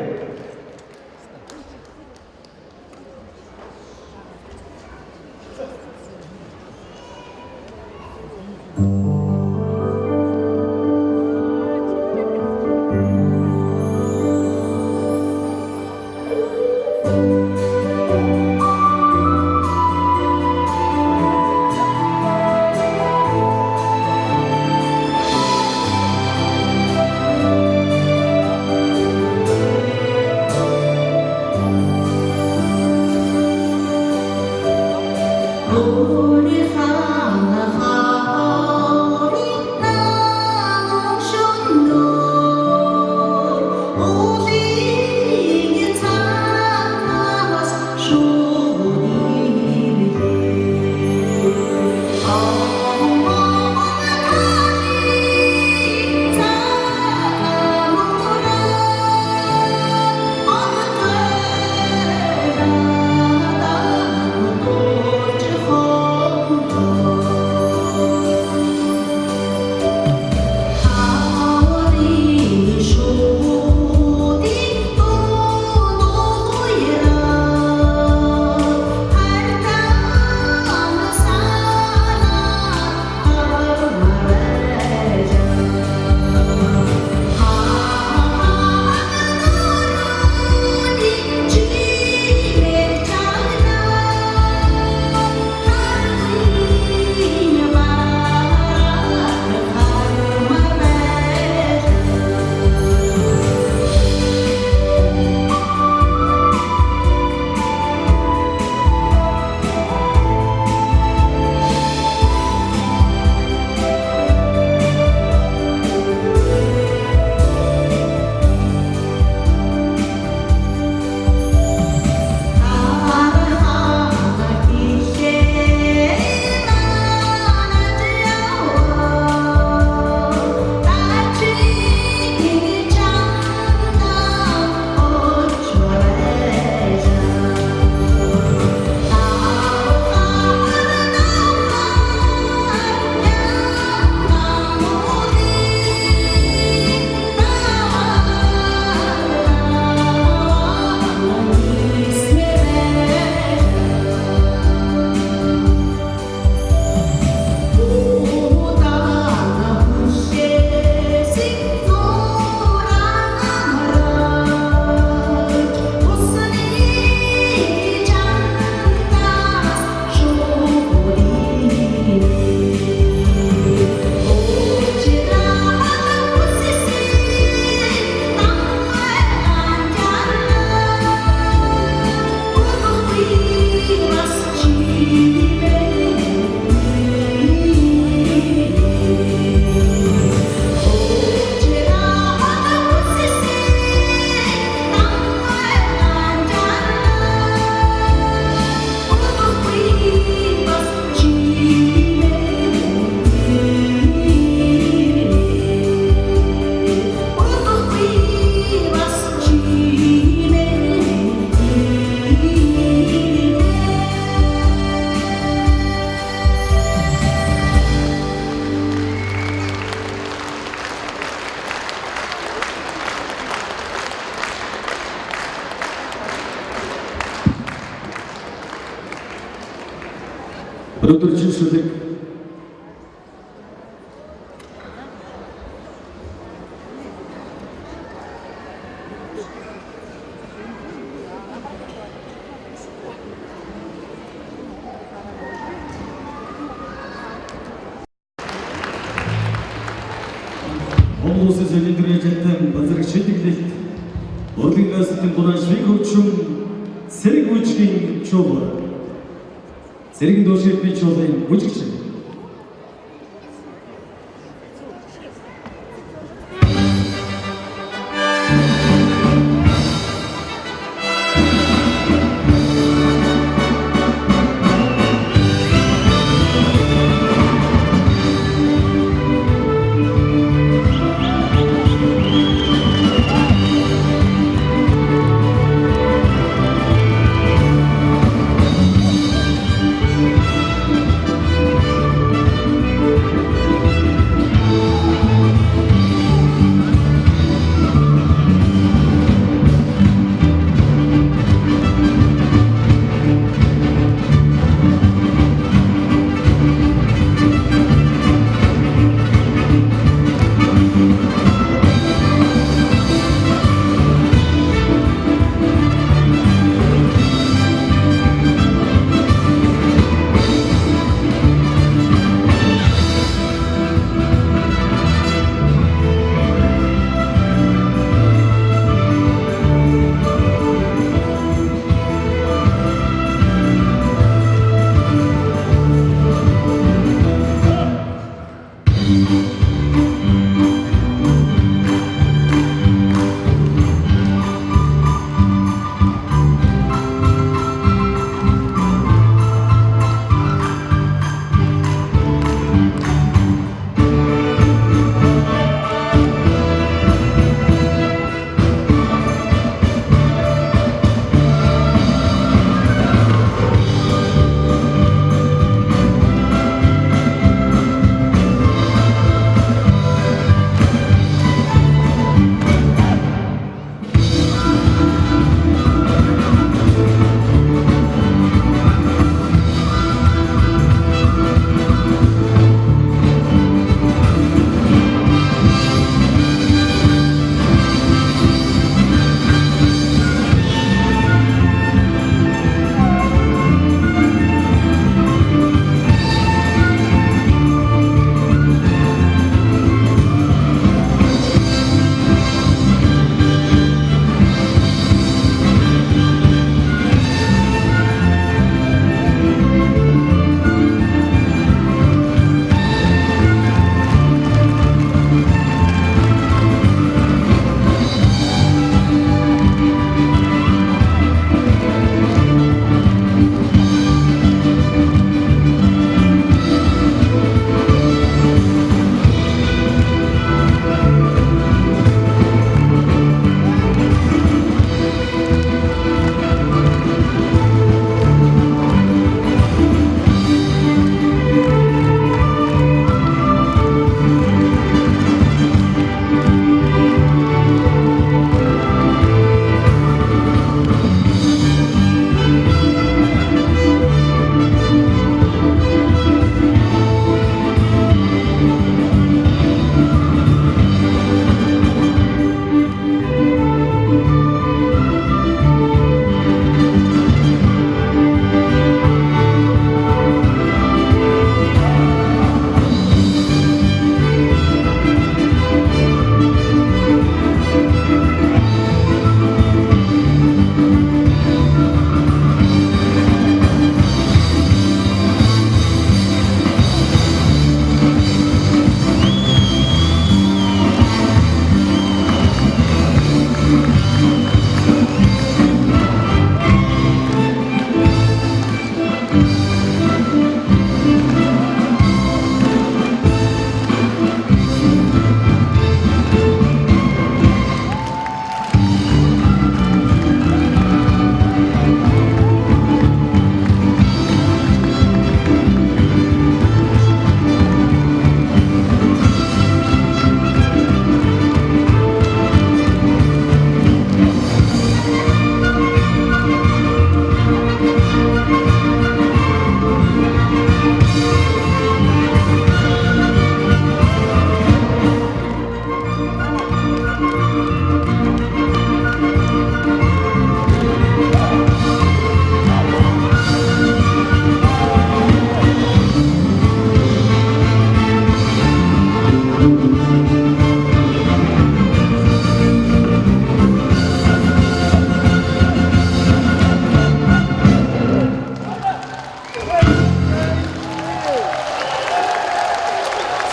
Өнөөдөр жишээлбэл Монгол Улсын соёлын дөрвөлжинтэй базарх шийдвэрлэлт урлагийн өсөлтийн дуран швейк хөгжим Сэрэг үжигийн чуулга Сэргийн дүүшилбийн чуулгын бүжигч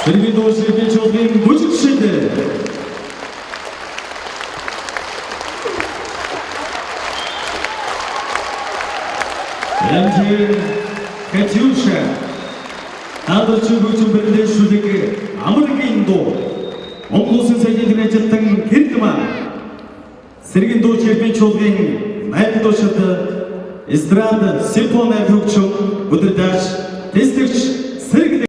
Сэргийн дуучин эрдэнэ чуулгын бүжигчид Янжир Катюша наадарчин хөгжим бэлдээшүүлэг амргийн дуу Монгол Улсын соёлын төвийн ажилтан Хэрдмаа Сэргийн дуучин эрдэнэ чуулгын найд дуушид эстрад симфони хөгжим өдөрдааш тэсгч Сэрэг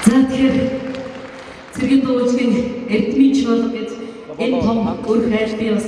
За тэгэхээр цэргийн дуучин эрдмийн чуулга гэж энэ том үр хайл би бас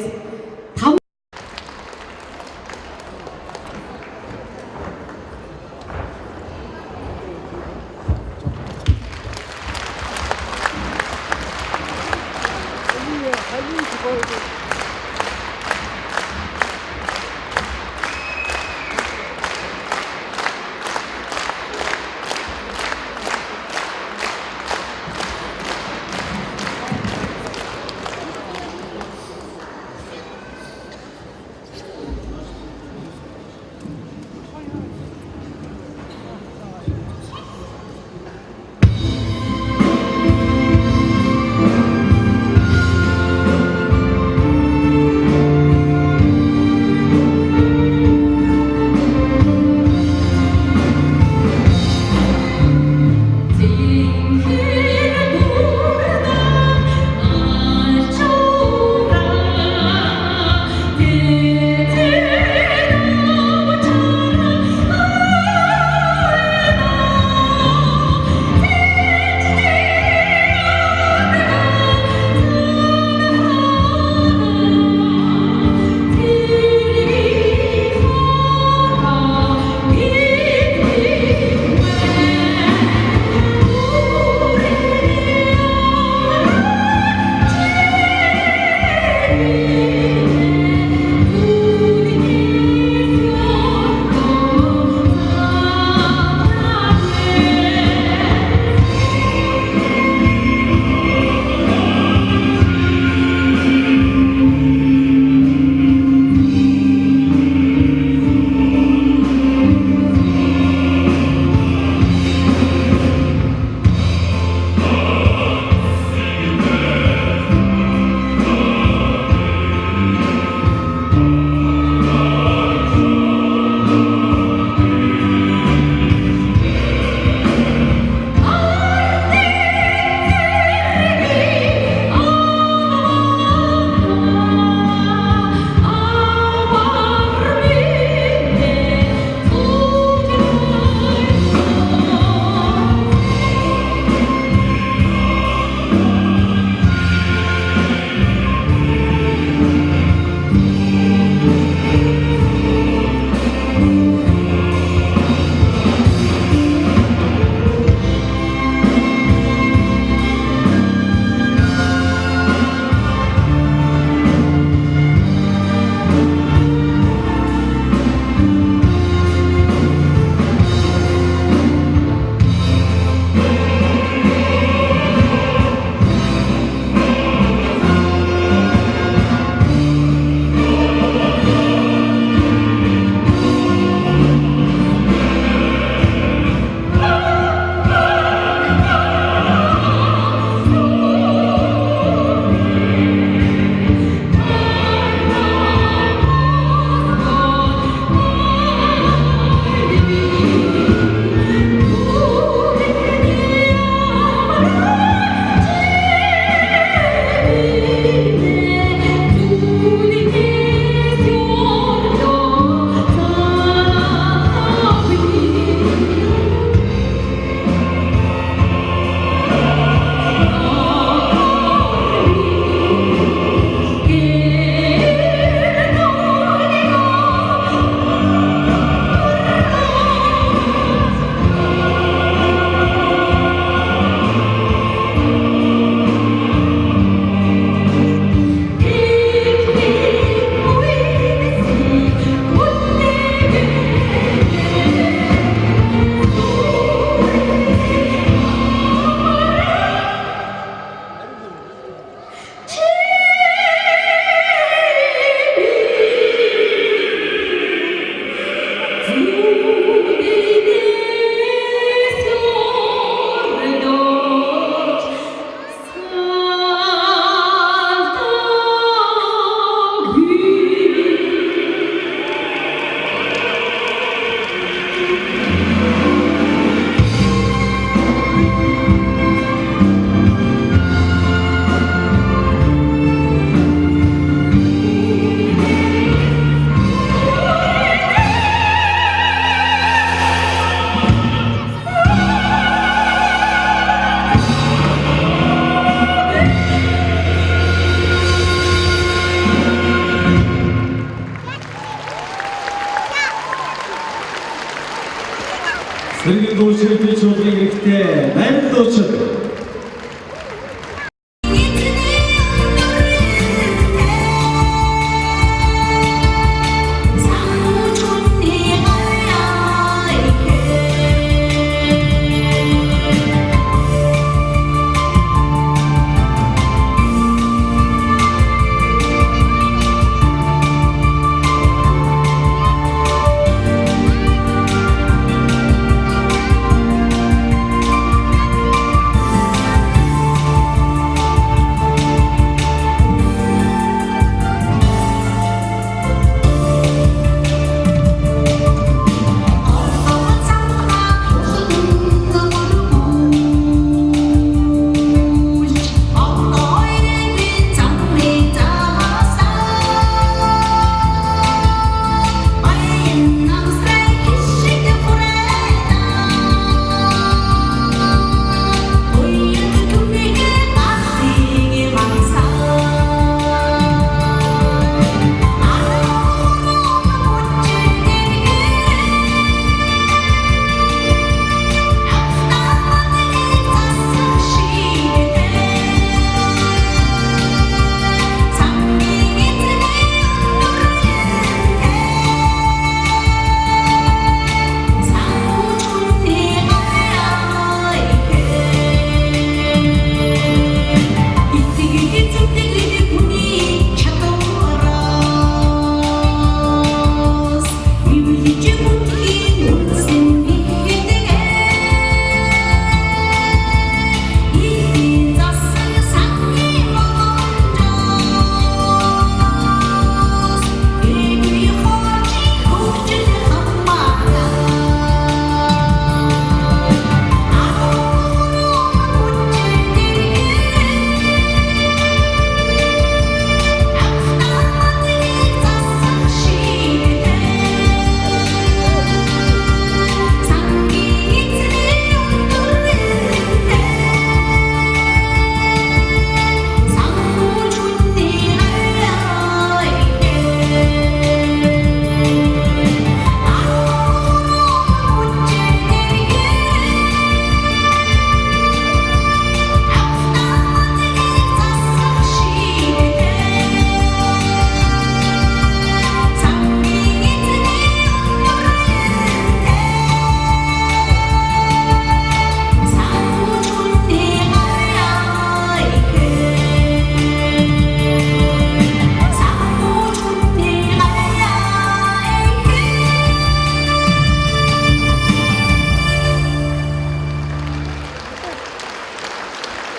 шилдэг чуулгын хэрэгтэй 8 дуучин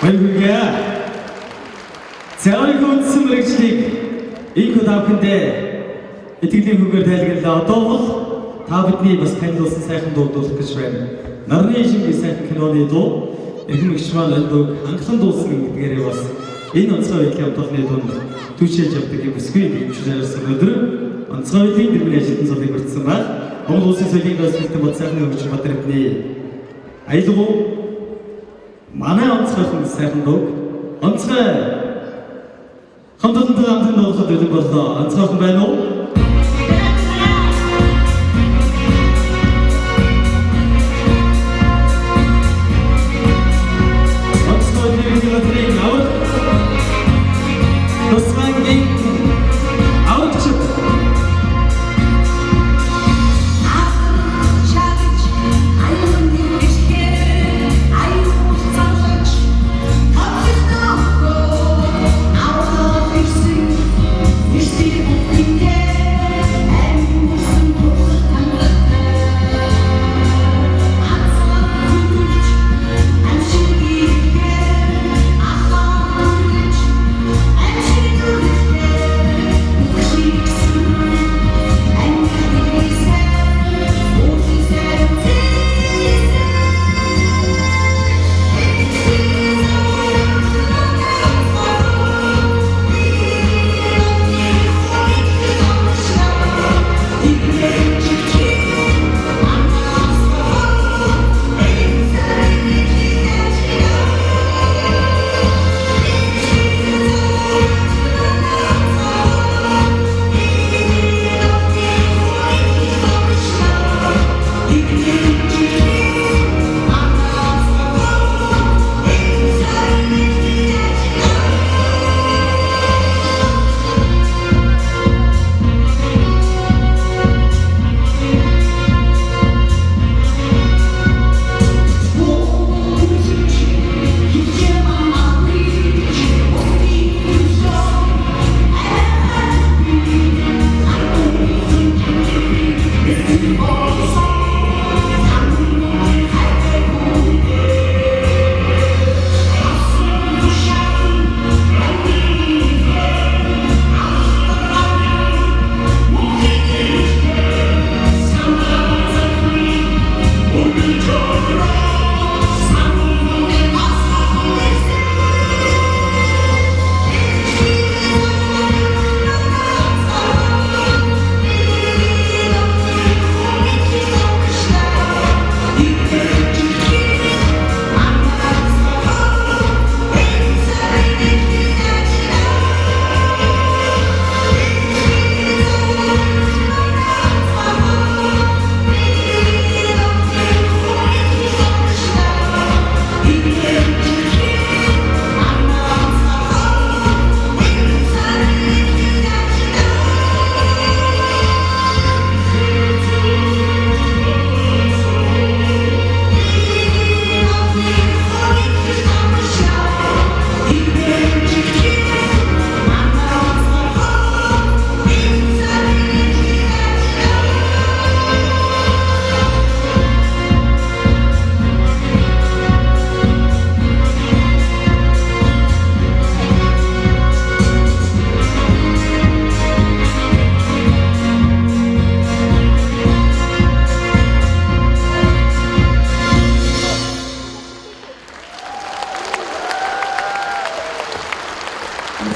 Баярлалаа. Цаавын хүнсэн мэрэгчлийг инх тавхиндээ итгэлийн хүгээр тайлбарлаа. Одоо бол та бидний бас танилцуулсан сайхан дуудуулах гэж байна. Нарны шимгийн сайхан киноны дуу Эрхэм эгч маань өндөг анхлан дуулсан гэдгээрээ бас энэ онцгой байдлын амтны дунд түшээж явдаг юм бүсгүй хэмжүүлсэн өдөр онцгой байдлын дэрмийн ажилтан цолыг хүртсэн байна. Монгол улсын соёлын дэвсгэртэн бод сайхны өвч Батэрбний аялал манай онцгойхон сайхан дуу онцгой хамтдаа хамтан дуулахад бэлэн боллоо. Онцгойхон байна уу? Yeah.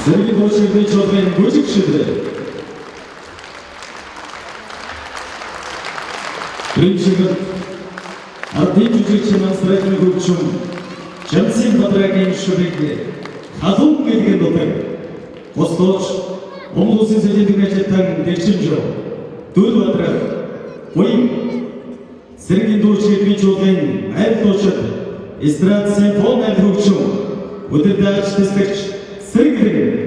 Сэргийн дуушигны чуулгын бүжигчид Принципът ардын жүжигч Насрайтны хөгжим Жамсын Бадрагийн шүрэг халуун гэлгэн дотор Гослооч Монгол Улсын соёлын ажилтан Дэрчинжо Дүүл Бадрах Буян Сэргийн дуушигны чуулгын аль дуушид эстрад симфони аль хөгжим удирдагч дэслэгч Сэргэн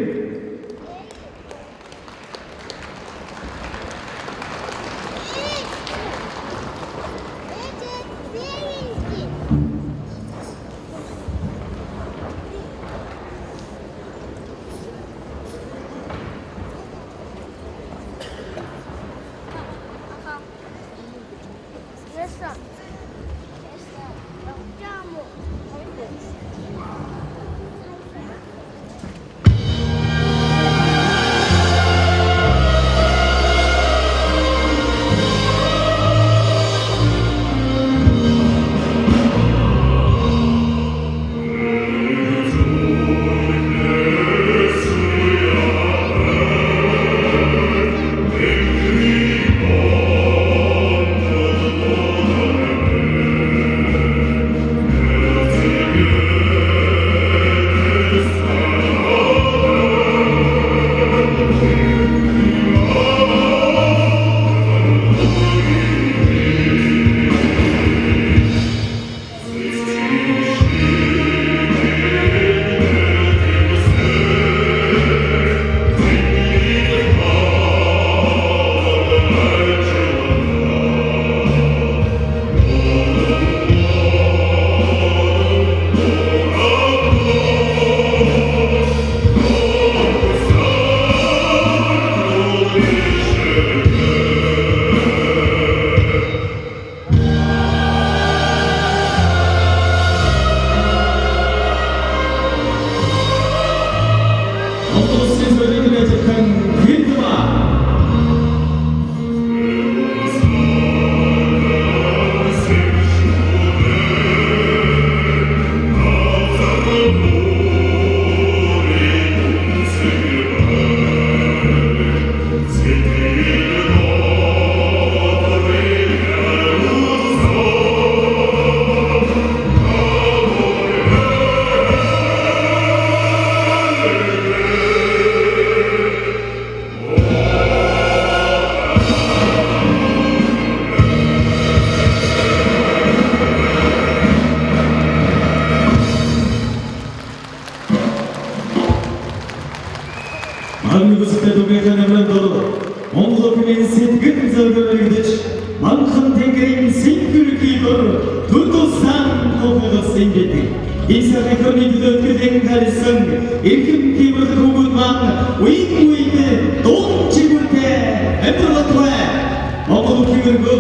Монгол хүмүүс сэтгэл зөргөлөж манхан тэнгэрийн синхүрхий дор төрдөөсөн хогоолсон гэдэг. Ийсээ хөрний дөдгөлэн харсан эрхэм хэмэл хөвгүүд маань үе үедээ дуун чигүртэй амьдралтай Монгол хүмүүс